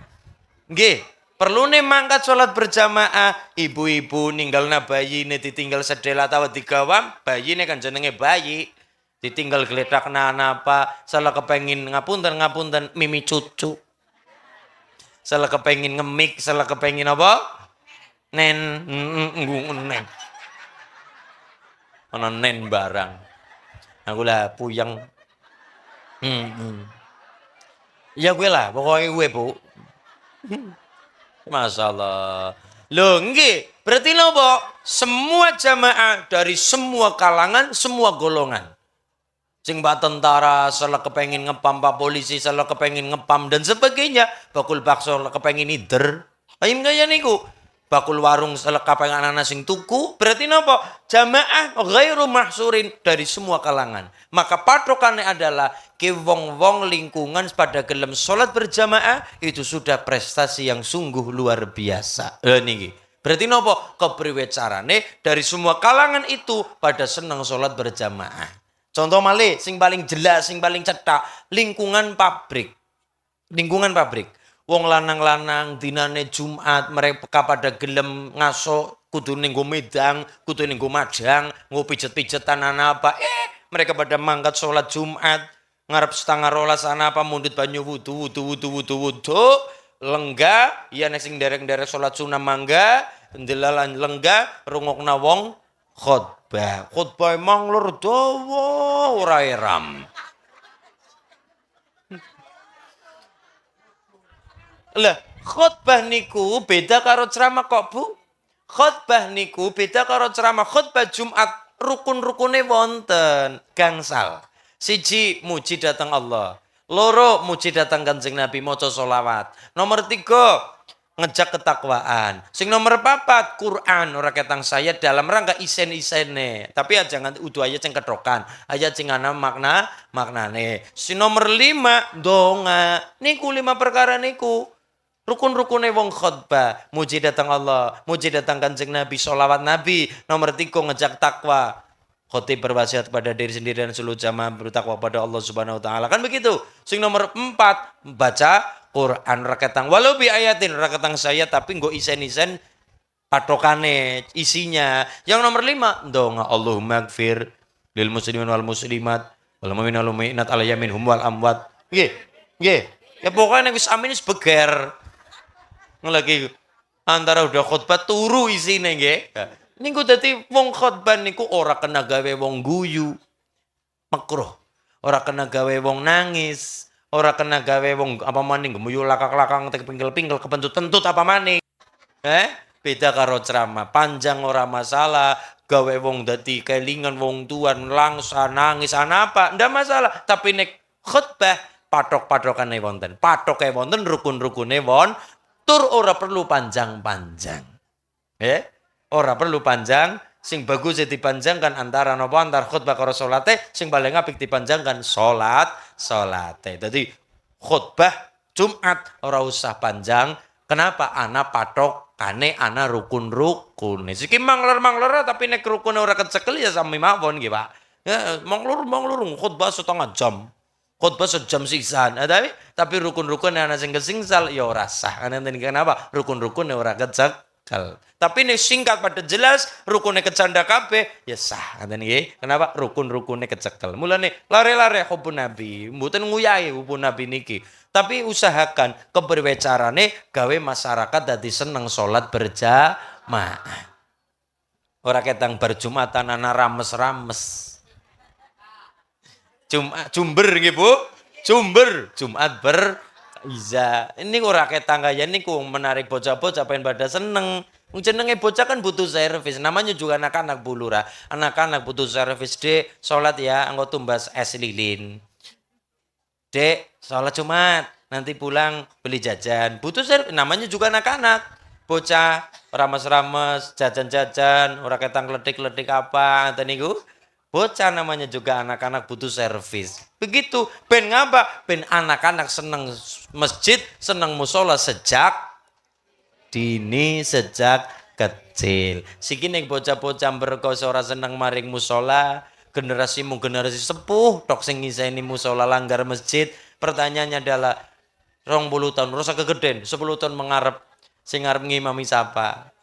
Nggih. Perlu nih mangkat sholat berjamaah, ibu-ibu ninggalna bayi ini ditinggal sedela tawa digawam, bayi ini kan jenenge bayi, ditinggal geletak apa, salah kepengin ngapunten mimi cucu, salah kepengin ngemik, salah kepengin apa, nen, mana nen barang, aku lah puyeng, ya gue lah, pokoknya gue bu. Masalah. Loh nggih, berarti nopo? Semua jamaah dari semua kalangan, semua golongan. Sing pak tentara, salah kepengin ngepam, pak polisi, salah kepengin ngepam dan sebagainya. Bakul bakso kepengin ider. Ayam kaya niku. Bakul warung salah kepengin anak sing tuku, berarti nopo? Jamaah ghairu mahsurin dari semua kalangan. Maka patokannya adalah ke wong-wong lingkungan pada gelem sholat berjamaah itu sudah prestasi yang sungguh luar biasa. Niki. Berarti nopo? Kepriwe carane dari semua kalangan itu pada senang sholat berjamaah. Contoh malih sing paling jelas, sing paling cetak, lingkungan pabrik. Lingkungan pabrik. Wong lanang-lanang dinane Jumat mereka pada gelem ngaso kudu ning medang, kudu ning madang, nggo pijet-pijetan apa. Mereka pada mangkat sholat Jumat, ngarep setengah rolas apa mundut banyu wudu, lenggah, iya nek sing derek-derek sholat sunah mangga, ndelalan lenggah, rungokna wong khotbah. Khotbah emang lur dawa ora eram. Lah, khotbah niku beda karo ceramah kok, Bu. Khotbah niku beda karo ceramah. Khotbah Jumat rukun-rukune wonten gangsal. Siji muji datang Allah. Loro muji datang Kanjeng Nabi maca selawat. Nomor 3 ngejak ketakwaan. Sing nomor 4 Quran ora ketang saya dalam rangka isen-isene. Tapi aja jangan udu ayat sing kedrokan. Ayat sing ana maknane. Sing nomor 5 donga. Niku 5 perkara niku. Rukun-rukunnya wong khotbah, muji datang Allah, muji datang Kanjeng Nabi, sholawat Nabi. Nomor 3 ngejak takwa. Khotib berwasiat pada diri sendiri dan seluruh jamaah bertakwa pada Allah Subhanahu wa taala. Kan begitu. Sing nomor 4 baca Quran raketang walau bi ayatin raketang saya tapi nggo isen-isen patokane isinya. Yang nomor 5 donga Allahumma gfir lil muslimin wal muslimat wal mu'minin wal mu'minat al yamin hum wal amwat. Nggih. Nggih. Ya pokoknya wis amin wis beger. Lagi antara udah khutbah turu isine nggih. Niku dadi wong khutbah niku ora kena gawe wong guyu. Makruh. Ora kena gawe wong nangis, ora kena gawe wong apa maning gemuyu lakak-lakang tek pinggel-pinggel kepentut-pentut apa maning. Beda karo ceramah, panjang ora masalah, gawe wong dadi kelingan wong tuan langsa nangis apa, ndak masalah. Tapi nek khutbah patok-patokane wonten. Patoke wonten, rukun-rukune wonten. Tur ora perlu panjang-panjang. Ora perlu panjang, sing bagus dipanjangkan antara napa antar khutbah karo salate, sing paling apik dipanjangkan salate. Dadi khutbah Jumat ora usah panjang. Kenapa? Ana patokane ana rukun-rukun. Siki mangler-mangler tapi nek rukune ora kecekel ya sami mawon nggih, Pak. Ya mangler khutbah setengah jam. Khutbah sejam sisan, tapi rukun-rukun ana sing kesengsal ya ora sah. Kenapa? Rukun-rukun ora kecekel. Tapi ini singkat pada jelas rukunnya kecanda kabeh ya sah ngaten nggih. Kenapa? Rukun-rukunnya kecekel. Mulane lare-lare hubun Nabi, mboten nguyahi hubun Nabi niki. Tapi usahakan keberwecarane gawe masyarakat dadi seneng salat berjamaah. Ora ketang berjumatan ana rames-rames. Jumber nggih Bu. Jumber, Jumat Iza. Ini ora ketang kaya niku menarik bocah-bocah pengen pada seneng. Jenenge bocah kan butuh servis. Namanya juga anak-anak Bu Lurah. Anak-anak butuh servis. Dek, sholat ya, anggo tumbas es lilin. Dek, sholat Jumat. Nanti pulang beli jajan. Butuh servis. Namanya juga anak-anak. Bocah, rames-rames, jajan-jajan, ora ketang ledik-ledik apa, ngeten niku. Bocah namanya juga anak-anak butuh servis. Begitu, ben ngapa? Ben anak-anak seneng masjid, seneng musola sejak dini, sejak kecil. Siki ning bocah-bocah berkos ora seneng maring musola, generasimu generasi sepuh, tok sing ngiseni musola langgar masjid. Pertanyaannya adalah 20 tahun, rasa kegeden, 10 tahun mengarep, sing arep ngimami sapa?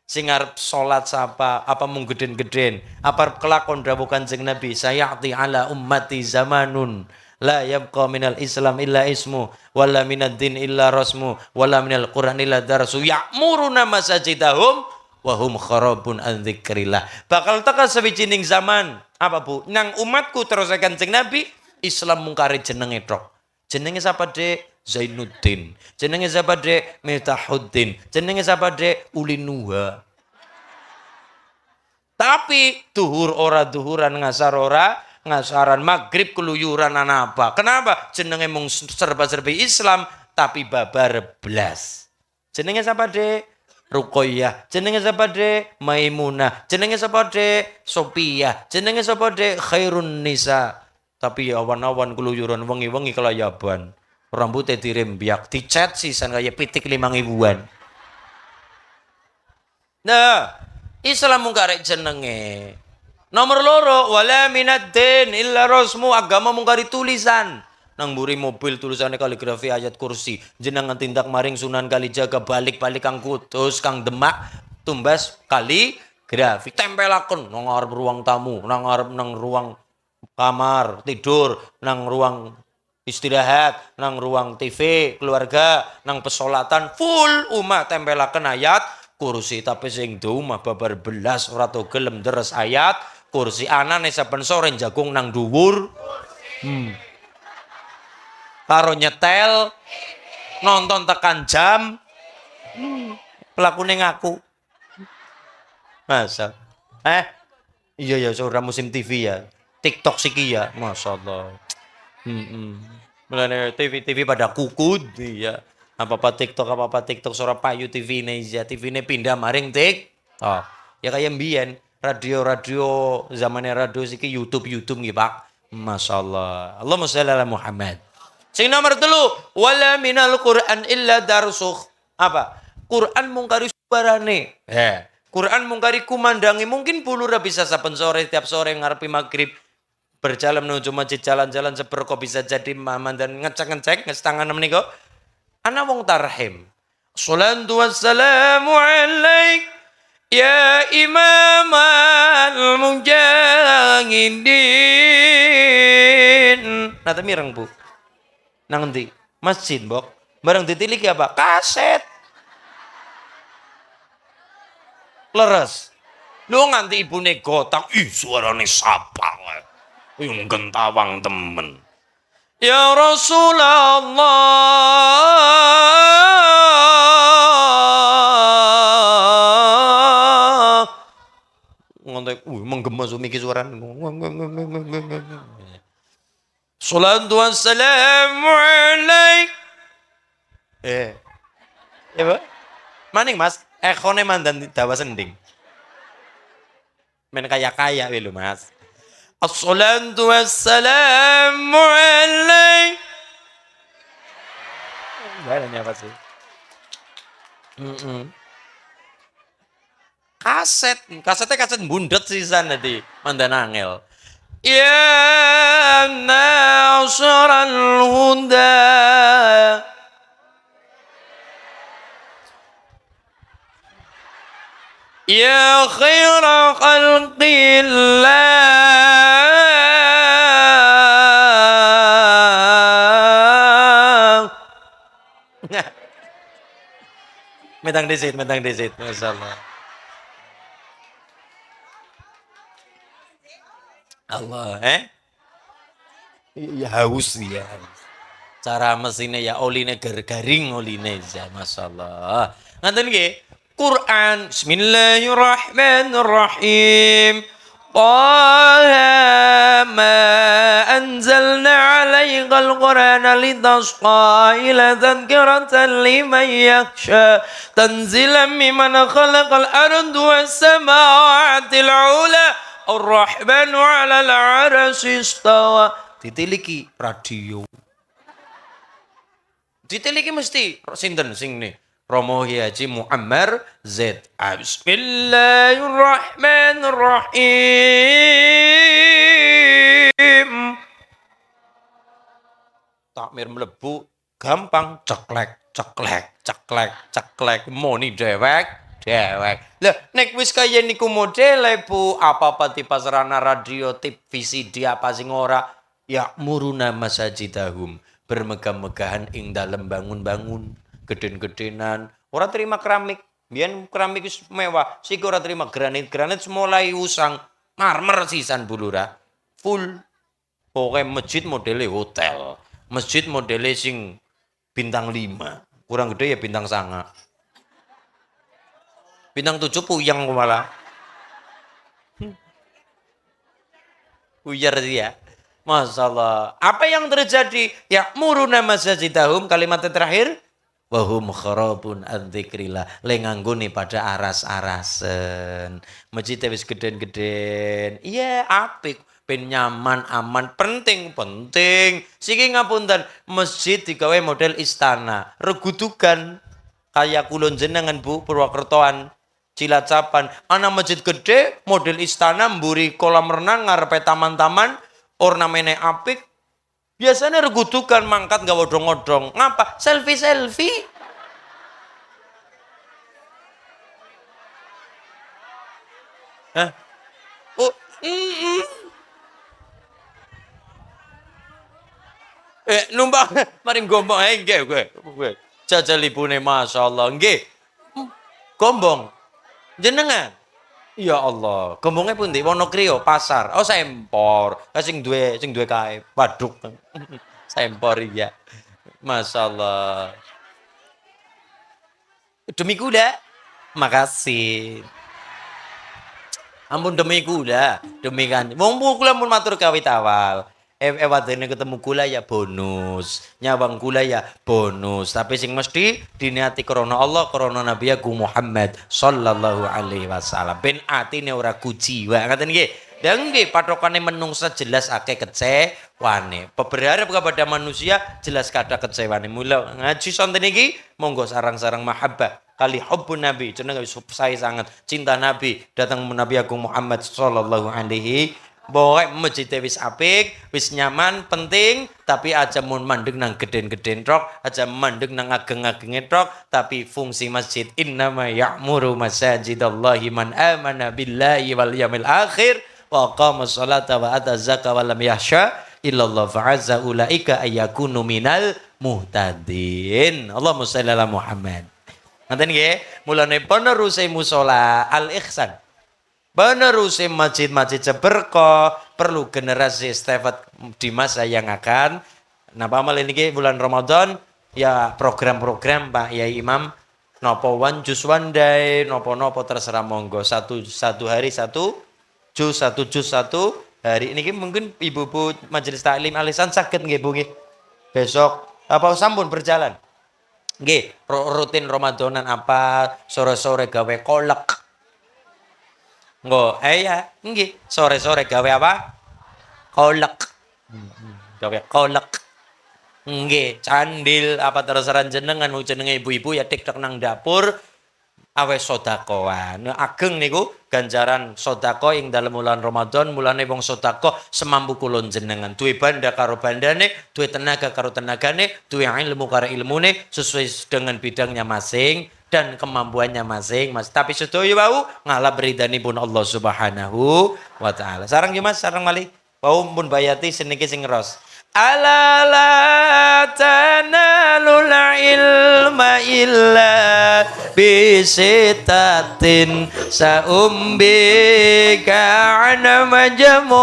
Sing arep salat sapa? Apa mung geden-geden? Apa kelakon dawuh Kanjeng Nabi, sayati ala ummati zamanun la yabqa minal islam illa ismu wala minad din illa rasmu wala minal quran illa darsu ya'muruna masajidahum wa hum kharabun an dzikrillah. Bakal teka sawijining zaman apa Bu? Nang umatku terus Kanjeng Nabi Islam mungkari jenenge tok. Jenenge sapa Dek? Zainuddin. Jenenge sapa Dek? Mitahuddin. Jenenge sapa Dek? Ulinuha. Tapi duhur ora duhuran, ngasar ora ngasaran, maghrib keluyuran apa. Kenapa? Jenenge mung serba-serbi Islam tapi babar blas. Jenenge sapa Dek? Ruqayyah. Jenenge sapa Dek? Maimunah. Jenenge sapa Dek? Sophia. Jenenge sapa Dek? Khairun nisa. Tapi awan-awan keluyuran wengi-wengi kelayaban. Rambutnya dirembiak, dicat sisan kayak pitik 5.000-an. Nah, Islam mungkari jenenge. Nomor loro, wala minad din illa rasmu, agama mungkari tulisan. Nang mburi mobil tulisannya kaligrafi ayat kursi. Jenengan tindak maring Sunan Kalijaga balik-balik Kang Kudus, Kang Demak, tumbas kaligrafi. Tempelaken nang ngarep ruang tamu, nang ngarep nang ruang kamar tidur, nang ruang istirahat, nang ruang TV keluarga, nang pesolatan full umat tempelaken ayat kursi. Tapi sing do omah babar belas ora to gelem deres ayat kursi. Anane saben sore jagung nang dhuwur karo nyetel nonton tekan jam pelakune ngaku masa iya ya saudara musim TV ya TikTok siki ya masyaallah. Mulane TV pada kukud iya. Apa TikTok sora payu TV ne ya TV ne pindah maring TikTok. Ya kayak mbiyen radio zamannya radio siki YouTube nggih Pak. Masyaallah. Allahumma shalli ala Muhammad. Sing nomor 3, wala minal Qur'an illa darsukh. Apa? Quran mungkari suarane. Quran mungkari kumandangi. Mungkin pulura bisa saben sore tiap sore ngarepi maghrib berjalan menuju masjid jalan-jalan seperko bisa jadi maman dan ngecek ngestangan menika ana wong tarhim. Shalatu wassalamu alaik ya imam al-mujahidin. Nata mireng Bu. Nang endi? Masjid, Mbok. Bareng ditiliki apa? Kaset. Leres. Lu nganti ibune gotang, ih suarane sapang. Yung gentawang temen. Ya Rasulullah. Ngontek, menggema sumiki suarane. Salatu wassalamu alaik. Ya, Pak. Maning Mas, ekone mandan dawa sending. Men kaya-kaya lho Mas. As-salatu wassalamu alaik. Gimana apa sih? Kasetnya kaset bundet sisan tadi mandan angel. Ya nasral huda. Ya khaira khalqillah. Metang disit, masyaallah. Allah, ya haus ya. Cara mesinnya ya oline garing oline ya, masyaallah. Ngaten nggih. Quran Bismillahirrahmanirrahim. Taha ma anzalna 'alaikal Qur'ana litasqa ila tadhkiratan liman yakhsha tanzilan mimman khalaqal arda was samawati al-'ula ar-rahmanu 'alal 'arsy istawa. Ditiliki radio. Ditiliki mesti sinten sing nih. Romo Haji Muammar Z. Bismillahirrahmanirrahim. Takmir mlebu gampang ceklek ceklek ceklek ceklek moni dewek. Lah nek wis kaya niku modele Bu, apa-apa di pasarana radio, tip VCD apa sing ora ya muruna masajidahum, bermegah-megahan ing dalem bangun-bangun. Geden-gedenan, ora terima keramik, biyen keramik wis mewah, sik ora terima granit mulai usang, marmer sisan bulura, full. Pokoke masjid modele hotel, masjid modele sing bintang 5, kurang gede ya bintang 9. Bintang 7 puyang malah. Puyar dia. Masyaallah. Apa yang terjadi? Ya muruna masajidahum, kalimat terakhir wahum kharabun an dzikrillah, le nganggone pada aras-arasen. Masjid wis geden-geden. Iya, apik, ben nyaman, aman, penting. Siki ngapunten, masjid digawe model istana, regudukan kaya kulon jenengan Bu, Purwokertoan, Cilacapan. Ana masjid gede, model istana, mburi kolam renang, ngarepe taman-taman, ornamene apik. Biasanya regudukan mangkat gak odong-odong. Ngapa? Selfie. Hah? Oh, numpang maring gombong nggih kowe. Jajalipune masyaallah nggih. Gombong. Jenengan. Ya Allah, gombongnya pun di Wonokrio pasar. Oh, sempor. Sing duwe kae. Waduk. Sempor ya. Masyaallah. Demi kuda. Makasih. Ampun demi kuda, demi kan. Wong kula mun matur kawit awal. Wadene ketemu kula ya bonus, nyawang kula ya bonus, tapi sing mesti diniati krana Allah, krana Nabi Muhammad sallallahu alaihi wasallam. Ben atine ora kujiwa, ngaten nggih. Dan nggih patokane menungsa jelas akeh kecewane. Berharap kepada manusia jelas kada kecewane. Mula ngaji sonten iki monggo sarang-sarang mahabbah kali hubbun Nabi, jeneng saya sangat cinta Nabi datang Nabi Muhammad sallallahu alaihi. Boy masjid wis apik, wis nyaman, penting, tapi aja mun mandeg nang geden-geden trok, aja mandeg nang ageng-agenge trok, tapi fungsi masjid innama ya'muru masajidallahi man amana billahi wal yaumil akhir wa qama sholata wa ata zakata wa lam yahsha illallah fa'azza ulaika ayyakunu minal muhtadin. Allahumma shalli ala Muhammad. Ngaten nggih, mulane peneruse musala Al-Ihsan. Penerusin masjid-masjid seberkah, perlu generasi stafet di masa yang akan. Nah, pamal ini bulan Ramadan ya program-program Pak Yai Imam nopo one jus one day, nopo terserah monggo satu hari satu jus satu hari ini mungkin ibu-ibu majelis taklim alisan sakit nggih Bu nggih. Besok apa sampun berjalan. Nggih, rutin Ramadanan apa sore-sore gawe kolak. Nggo, ya, nggih, sore-sore gawe apa? Kolak. Gawe kolak. Nggih, candil apa terseran jenengan mau jenenge ibu-ibu ya tiktok nang dapur awe sedekahan. Ageng niku ganjaran sedekah ing dalem bulan Ramadan, mulane wong sedekah semampu kula jenengan. Duwe banda karo bandane, duwe tenaga karo tenagane, duwe ilmu karo ilmune sesuai dengan bidangnya masing. dan kemampuannya masing-masing. Tapi sedaya wau ngalap ridhanipun Allah Subhanahu wa taala. Sareng Mas, sareng malih. Wau pun bayati seniki sing ngeros. Ala la tanalul ilma illa bisitatin saumbika ana majmu'iha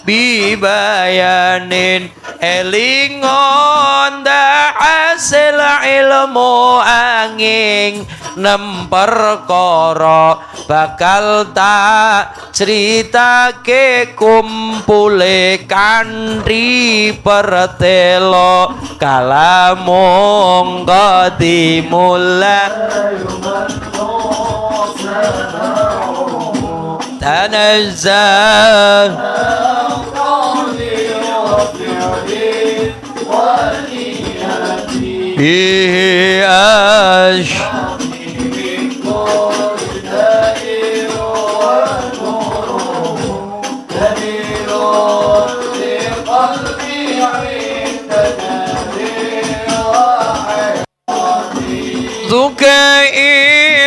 bibayanin elingon da hasil ilmu angin nemperkara bakal tak ceritake kumpule kanthi pertelo kalamung qadimullah tanazzah bihi ash ذكاء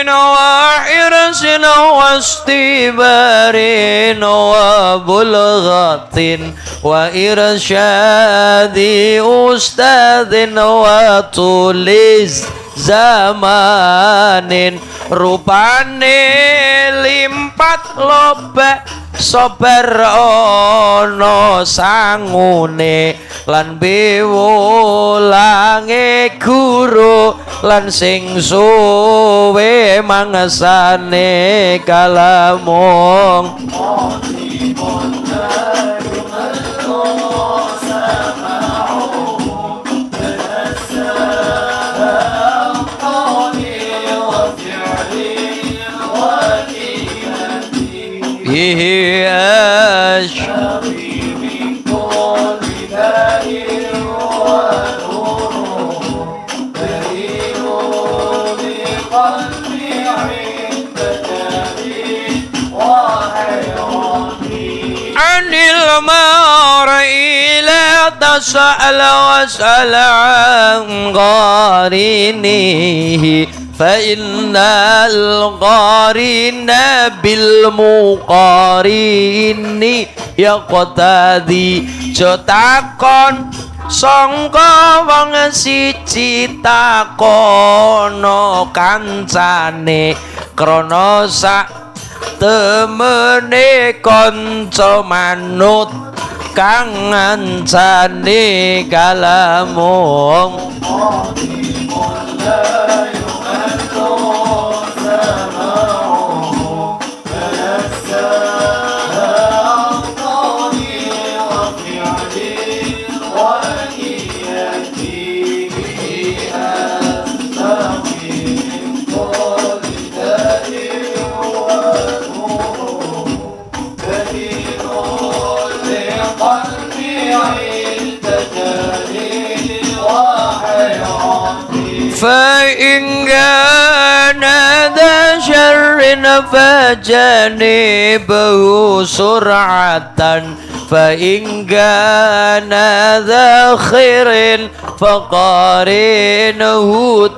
وحرص واستبار وبلغة وإرشاد أستاذ وطول زمان rupane limpat lobak sober ana sangune lan biwulange guru lan sing suwe mangesane kalamung bihi ash anil mar'i la tas'al was'al an qarinihi فإن القارن بالمقارن يقتدي jotakon sangka wong siji takono kancane krana sak temene kanca manut kang ngancane kalamung فإن كان ذا شر فجنبه سرعة فإن كان ذا خير فقارنه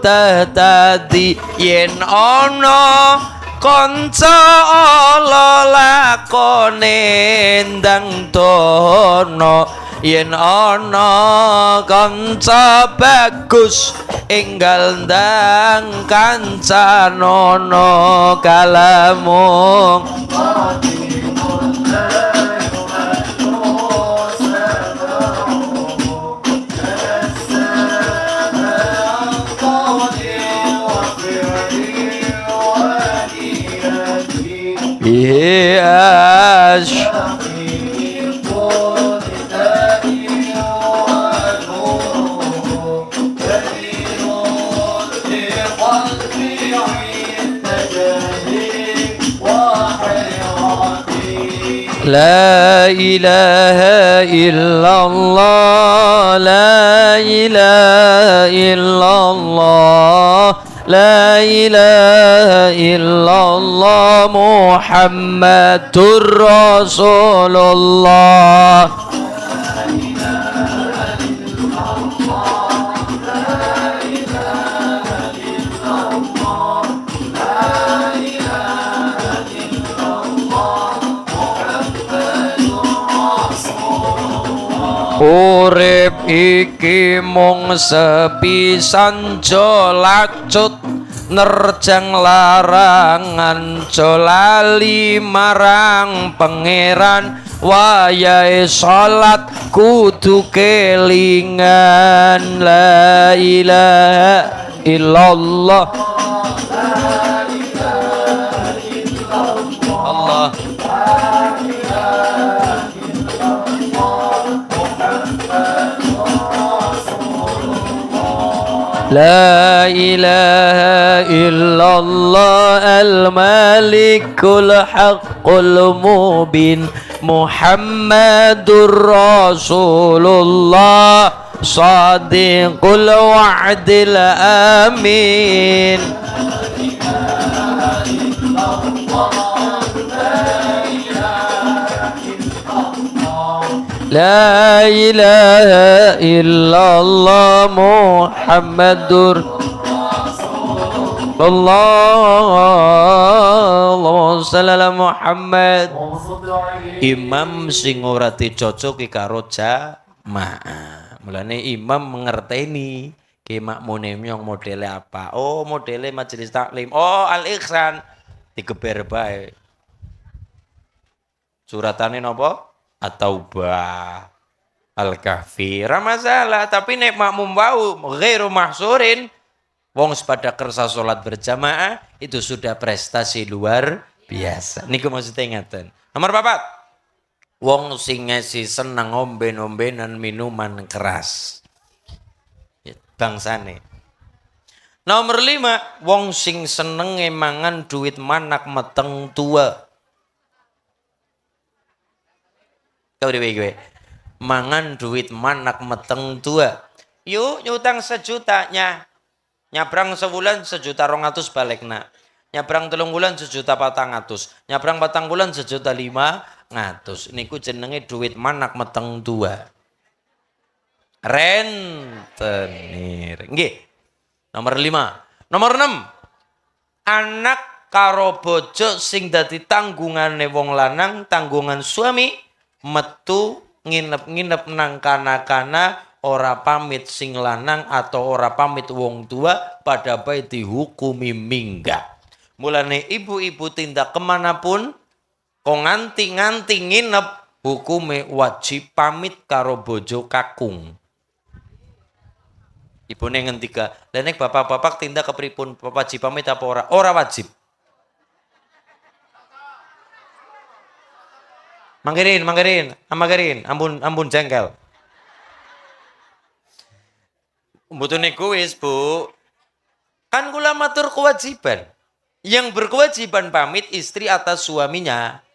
تهتدي yen ana kanca ala lakone ndang dono yen ana kanca bagus enggal ndang kancanono kalamung yes La ilaha illallah La ilaha illallah La ilaha illallah Muhammadur Rasulullah Urip iki mung sepisan jolacut nerjang larangan jolali marang pangeran wayahe salat kudu kelingan la ilaha illallah Allah La ilaha illallah al-malikul haqqul mubin Muhammadur Rasulullah Sadiqul wa'dil amin La ilaha illallah Muhammadur Allahumma shalli ala Muhammad. Imam sing ora dicocoki karo jamaah. Mulane imam mengerteni ki makmune nyong modele apa? Oh, modele majelis taklim. Oh, Al-Ihsan digeber bae. Suratane napa? At-Taubah, Al-Kahfi, ra masalah, tapi nek makmum wau ghairu mahsurin wong pada kersa salat berjamaah itu sudah prestasi luar biasa. Niku maksudnya ngaten. Nomor 4. Wong sing ngesi seneng omben-ombenan minuman keras. Bangsane. Nomor 5, wong sing seneng mangan duit manak meteng tua. Kau dewe gue mangan duit manak meteng tua. Yuk nyutang 1 jutanya. Nyabrang sebulan 1.200.000 balik nak. Nyabrang 3 bulan 1.400.000. Nyabrang 4 bulan 1.500.000. Niku jenenge duit manak meteng tua. Rentenir. Nggih. Nomor 5. Nomor 6. Anak karo bojo sing dadi tanggungane wong lanang, tanggungan suami. Metu nginep-nginep nang kana-kana ora pamit sing lanang atau ora pamit wong tua pada bae dihukumi minggat. Mulane ibu-ibu tindak kemanapun kok nganti-nganti nginep hukume wajib pamit karo bojo kakung. Ibune ngendika, "Lah nek bapak-bapak tindak kepripun wajib pamit apa ora?" Ora wajib. Manggirin, ampun jengkel. Mbutune kuwis, Bu. Kan kula matur kewajiban. Yang berkewajiban pamit istri atas suaminya.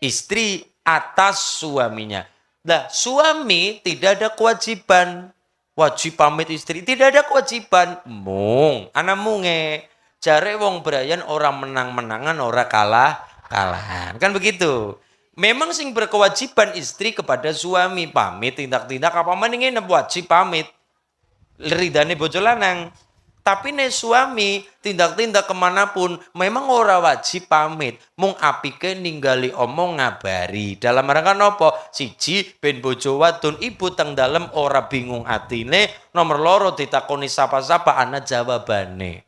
Istri atas suaminya. Nah, suami tidak ada kewajiban wajib pamit istri, tidak ada kewajiban. Mung, ana munge. Jare wong brayan ora menang-menangan, ora kalah-kalahan. Kan begitu. Memang sing berkewajiban istri kepada suami pamit tindak-tindak apa meneh wajib pamit. Ridane bojo lanang. Tapi nek suami tindak-tindak kemanapun memang ora wajib pamit. Mung apike ninggali omong ngabari. Dalam rangka napa? Siji ben bojo wadon ibu teng dalem ora bingung atine. Nomor 2 ditakoni sapa-sapa ana jawabane.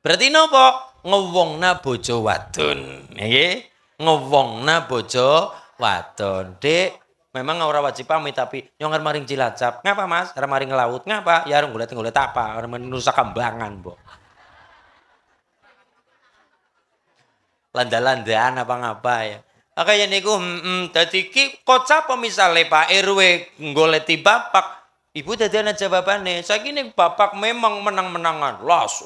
Berarti napa? Ngewongna bojo wadon. Nggih. Ngewongna bojo wadon. Dek, memang ora wajib pamit tapi nyong maring Cilacap. Ngapa Mas? Arep maring laut. Ngapa? Ya arep golek apa? Arep menusa kambangan, Mbok. Landa-landaan apa ngapa ya. Kaya niku dadi ki kocap misale Pak RW goleti bapak. Ibu dadi ana jawabane. Saiki nek bapak memang menang-menangan. Los.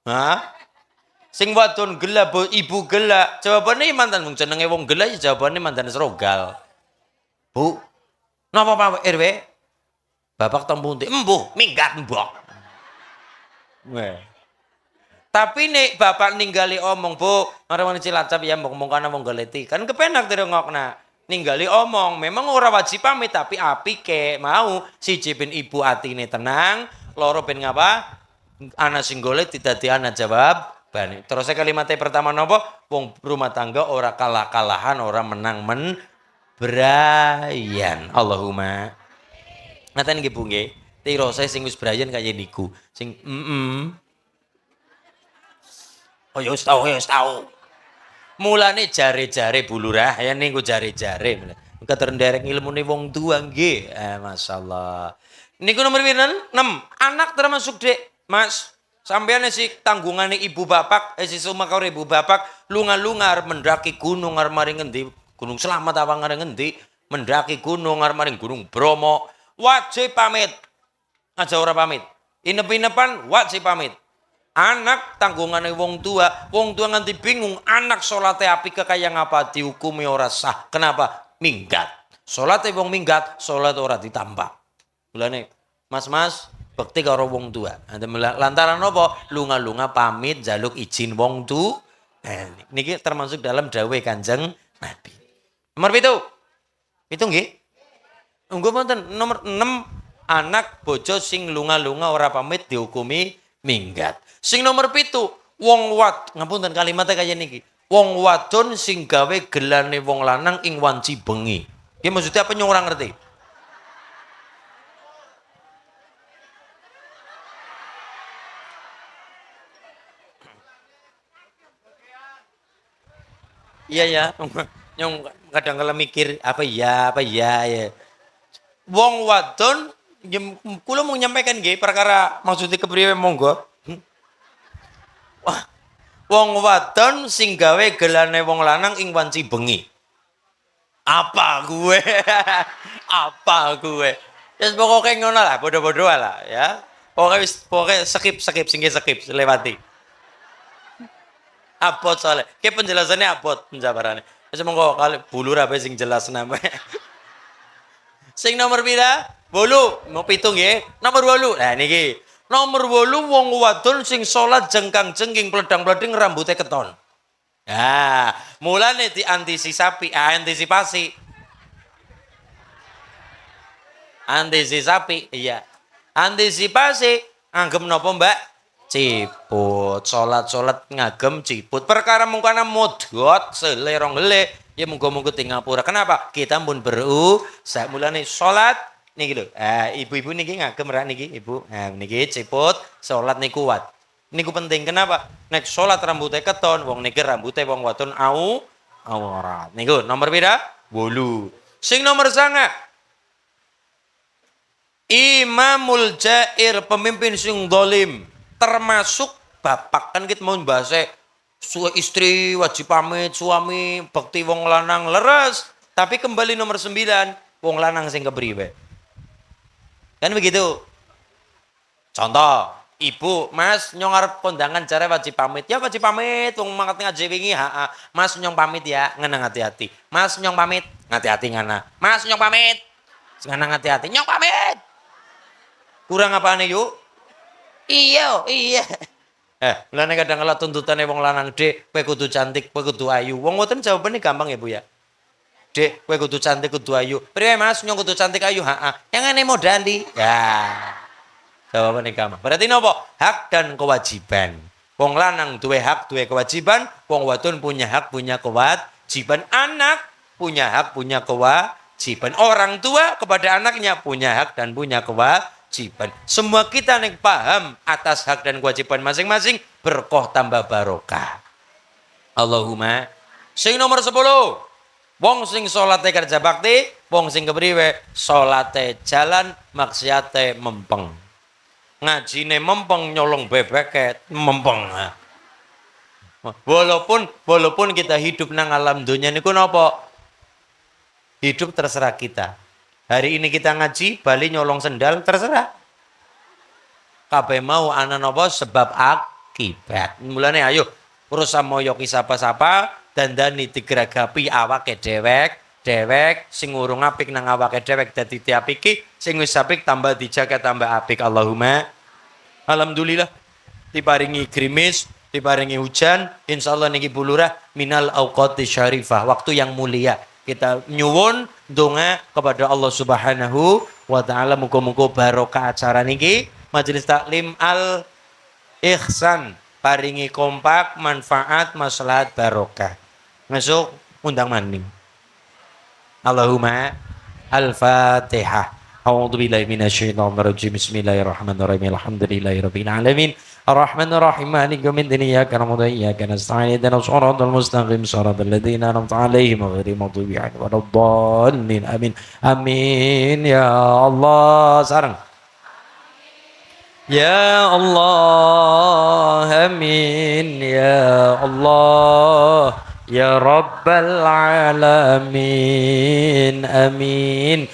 Hah? Sing wadon gelak, ibu gelak. Jawabane mantan mung jenenge wong gelak ya jawabane mantan serogal. Bu, napa Pak RW? Bapak tempunti, embuh, minggat mbok. Tapi nek bapak ninggali omong, Bu, orang Cilacap ya mbok kana wong goleti. Kan kepenak dirungokna. Ninggali omong, memang ora wajib pamit tapi apike mau siji ben ibu atine tenang, loro ben ngapa? Ana sing golek dadi ana bani. Terus kalimatnya pertama napa? Wong rumah tangga ora kalah-kalahan, ora menang-men brayan. Allahumma. Ngaten nggih Bu nggih. Tirose sing wis brayan kaya niku. Sing oh ya wis tau. Mulane jare-jare Bu Lurah ya niku jare-jare. Keterenderek ilmune wong tua nggih. Masyaallah. Niku nomor pinten? 6. Anak termasuk Dek. Mas, sampeyan si tanggungane ibu bapak, si sumakare ibu bapak lunga-lunga arep mendaki gunung arep maring ngendi? Gunung Slamet apa ngareng ngendi? Mendaki gunung arep maring Gunung Bromo. Wajib pamit. Aja ora pamit. Inep-inepan wajib pamit. Anak tanggungane wong tua nganti bingung, anak salate apik kaya ngapa dihukumi ora sah. Kenapa? Minggat. Salate wong minggat, salat ora ditambah. Mulane, Mas-mas bekti karo wong tua. Lantaran apa? Lunga-lunga pamit jaluk izin wong tua. Niki termasuk dalam dawuh Kanjeng Nabi. Nomor 7. Itu nggih. Nggih wonten nomor 6, anak bojo sing lunga-lunga ora pamit dihukumi minggat. Sing nomor 7, wong ngapunten kalimatnya kaya niki. Wong wadon sing gawe gelane wong lanang ing wanci bengi. Nggih maksudnya apa nyong ora ngerti? Iya ya, nyong kadang kala mikir apa ya ya. Wong wadon kula mau nyampaikan nggih perkara maksudnya kepriye monggo. Wah, wong wadon sing gawe gelane wong lanang ing wanci bengi. Apa gue? Apa gue? Ya pokoknya ngono lah, bodoh-bodoh lah ya. Pokoknya skip lewati. Abot soalnya. Kayak penjelasannya abot penjabarannya. Wis monggo kali bulur apa sing jelas nama. Sing nomor pira? 8. Mau pitung nggih. Nomor 8. Nah niki. Nomor 8 wong wadon sing salat jengkang-jengking pledang-pleding rambutnya keton. Nah, mulane diantisipasi, iya. Antisipasi anggem napa Mbak? Ciput, salat ngagem ciput. Perkara mungkana modot selerong gele, ya monggo-monggo teng ngapura. Kenapa? Kita pun sak mulane salat niki lho. Ibu-ibu niki ngagem ra niki, Ibu. Nah, niki ciput, salat niku kuat. Niku penting. Kenapa? Nek salat rambutnya keton, wong niki rambutnya wong wadon aurat. Niku nomor pira? 8. Sing nomor 9. Imamul jair, pemimpin sing zalim. Termasuk bapak kan kita mau bahasa istri wajib pamit, suami bekti wong lanang leres, tapi kembali nomor 9 wong lanang sing kepriwe. Kan begitu. Contoh, ibu, Mas nyong arep kondangan jare wajib pamit. Ya wajib pamit, wong mangkat ngaji wingi, Mas nyong pamit ya, ngenang hati-hati. Mas nyong pamit, hati-hati ngana. Mas nyong pamit. Ngenang hati-hati, nyong pamit. Kurang apane yuk? Iya. Mulane kadang kala tuntutane wong lanang, Dek, kowe kudu cantik, kowe kudu ayu. Wong ngoten jawabane gampang ya, Bu ya. Dek, kowe kudu cantik, kudu ayu. Priye Mas, nyong kudu cantik ayu, Yang ngene modali. Ya. Jawabane gampang. Berarti napa? Hak dan kewajiban. Wong lanang duwe hak, duwe kewajiban, wong wadon punya hak, punya kewajiban. Anak punya hak, punya kewajiban. Orang tua kepada anaknya punya hak dan punya kewajiban. Semua kita nih paham atas hak dan kewajiban masing-masing, berkah tambah barokah. Allahumma. Sing nomor 10. Wong sing salate kerja bakti, wong sing kepriwe salate jalan, maksiate mempeng. Ngajine mempeng, nyolong bebeket mempeng. Walaupun kita hidup nang alam dunia niku napa? Hidup terserah kita. Hari ini kita ngaji, bali nyolong sendal, terserah. Kabeh mau ana napa sebab akibat. Mulane ayo urusan moyo ki sapa-sapa dandani digeragapi awake dewek sing urung apik nang awake dewek dadi diapiki, sing wis apik tambah dijaga tambah apik. Allahumma. Alhamdulillah diparingi grimis, diparingi hujan, insyaallah niki bulurah minal auqati syarifah, waktu yang mulia. Kita nyuwun donga kepada Allah Subhanahu wa taala, muga-muga barokah acara niki majelis taklim Al Ihsan paringi kompak, manfaat, maslahat, barokah. Ngesuk undang maning. Allahumma al-Fatihah. A'udzu billahi minasyaitonir rajim. Bismillahirrahmanirrahim. Alhamdulillahirabbil alamin. Arrahmanir rahim. Maliki yaumiddin. Iyyaka na'budu wa iyyaka nasta'in. Ihdinas shiratal mustaqim. Shiratal ladzina an'amta 'alaihim ghairil maghdubi 'alaihim waladdallin. Amin. Amin ya Allah. Sareng. Ya Allah, amin ya Allah, ya Rabbal alamin, amin.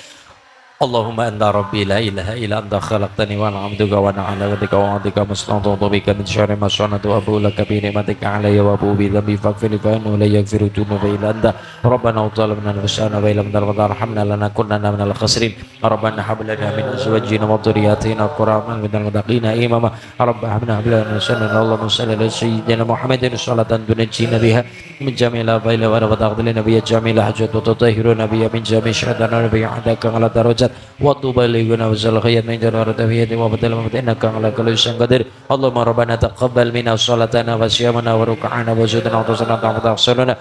Allahumma anta rabbi la ilaha illa anta khalaqtani wa ana 'abduka wa ana 'ala 'ahdika wa 'adika mastata'tu bika min syarri ma sana'tu wa abu laka bi ni'matika 'alayya wa abu bi dhanbi faghfir li fa innahu la yaghfiru dhunuba illa anta. Rabbana zalamna anfusana wa illam taghfir tarhamna lanakunanna minal khasirin. Rabbana hab lana min azwajina wa dhurriyyatina qurrata a'yunan waj'alna imama. Rabbana hab lana min azwajina Allahumma salli ala sayyidina Muhammadin salatan tunajjina biha min jami'il af'ali wa taqdilna biha jami'il hajat wa tutahhiruna biha min jami'i syaitanir rajim hadaka ala darajat wa tuballighuna wasal khayat min jarra tawhid wa batal innaka ala kulli syai'in qadir. Allahumma rabbana taqabbal minna salatana wa siyamana wa ruk'ana wa sujudana wa tasalana wa taqsaluna.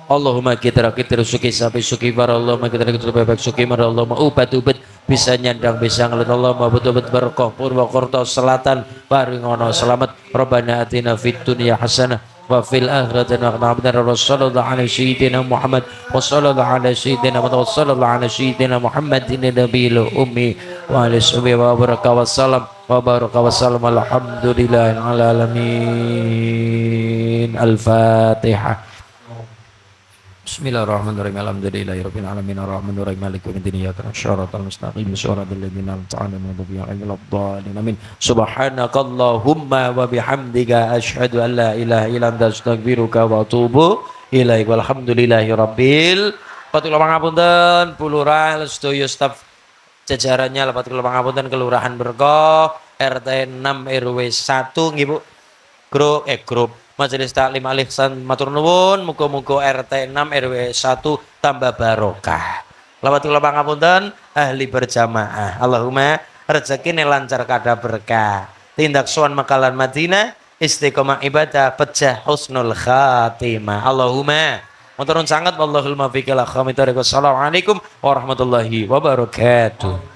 Allahumma kita suki sapi suki para Allahumma kita bebek suki para Allahumma ubat bisa nyandang bisa ngelit Allahumma betul-betul berkah Purwokerto Selatan paringono selamat. Rabbana atina fid dunya hasanah wa fil akhirati hasanah wa sallallahu ala sayyidina Muhammad wa sallallahu ala sayyidina Muhammad wa sallallahu ala sayyidina Muhammadin nabiyil ummi wa alihi wa baraka wa salam alhamdulillahil alamin. Al-Fatihah. Bismillahirrahmanirrahim. Alhamdulillahirabbil alamin arrahmanirrahim maliki yaumiddin iyyaka na'budu wa iyyaka nasta'in ihdinas ladzina an'amta 'alaihim ghairil maghdubi 'alaihim amin. Subhanakallahumma wa bihamdika asyhadu an la ilaha illa anta astaghfiruka wa atubu ilaik. Walhamdulillahirabbil Patul pangapunten pulurah sedaya staf jajarannya lepat kula pangapunten Kelurahan Berkah RT 6 RW 1 nggih Bu. Grup Majelis Taklim Al Ihsan matur nuwun muga-muga RT 6 RW 1 tambah barokah. Lawat kula pangapunten ahli berjamaah. Allahumma rezekine lancar kada berkah. Tindak sowan makalan Madinah istiqomah ibadah pecah husnul khatimah. Allahumma maturun sangat wallahul muwaffiq ila aqwamit thoriq. Wassalamualaikum warahmatullahi wabarakatuh.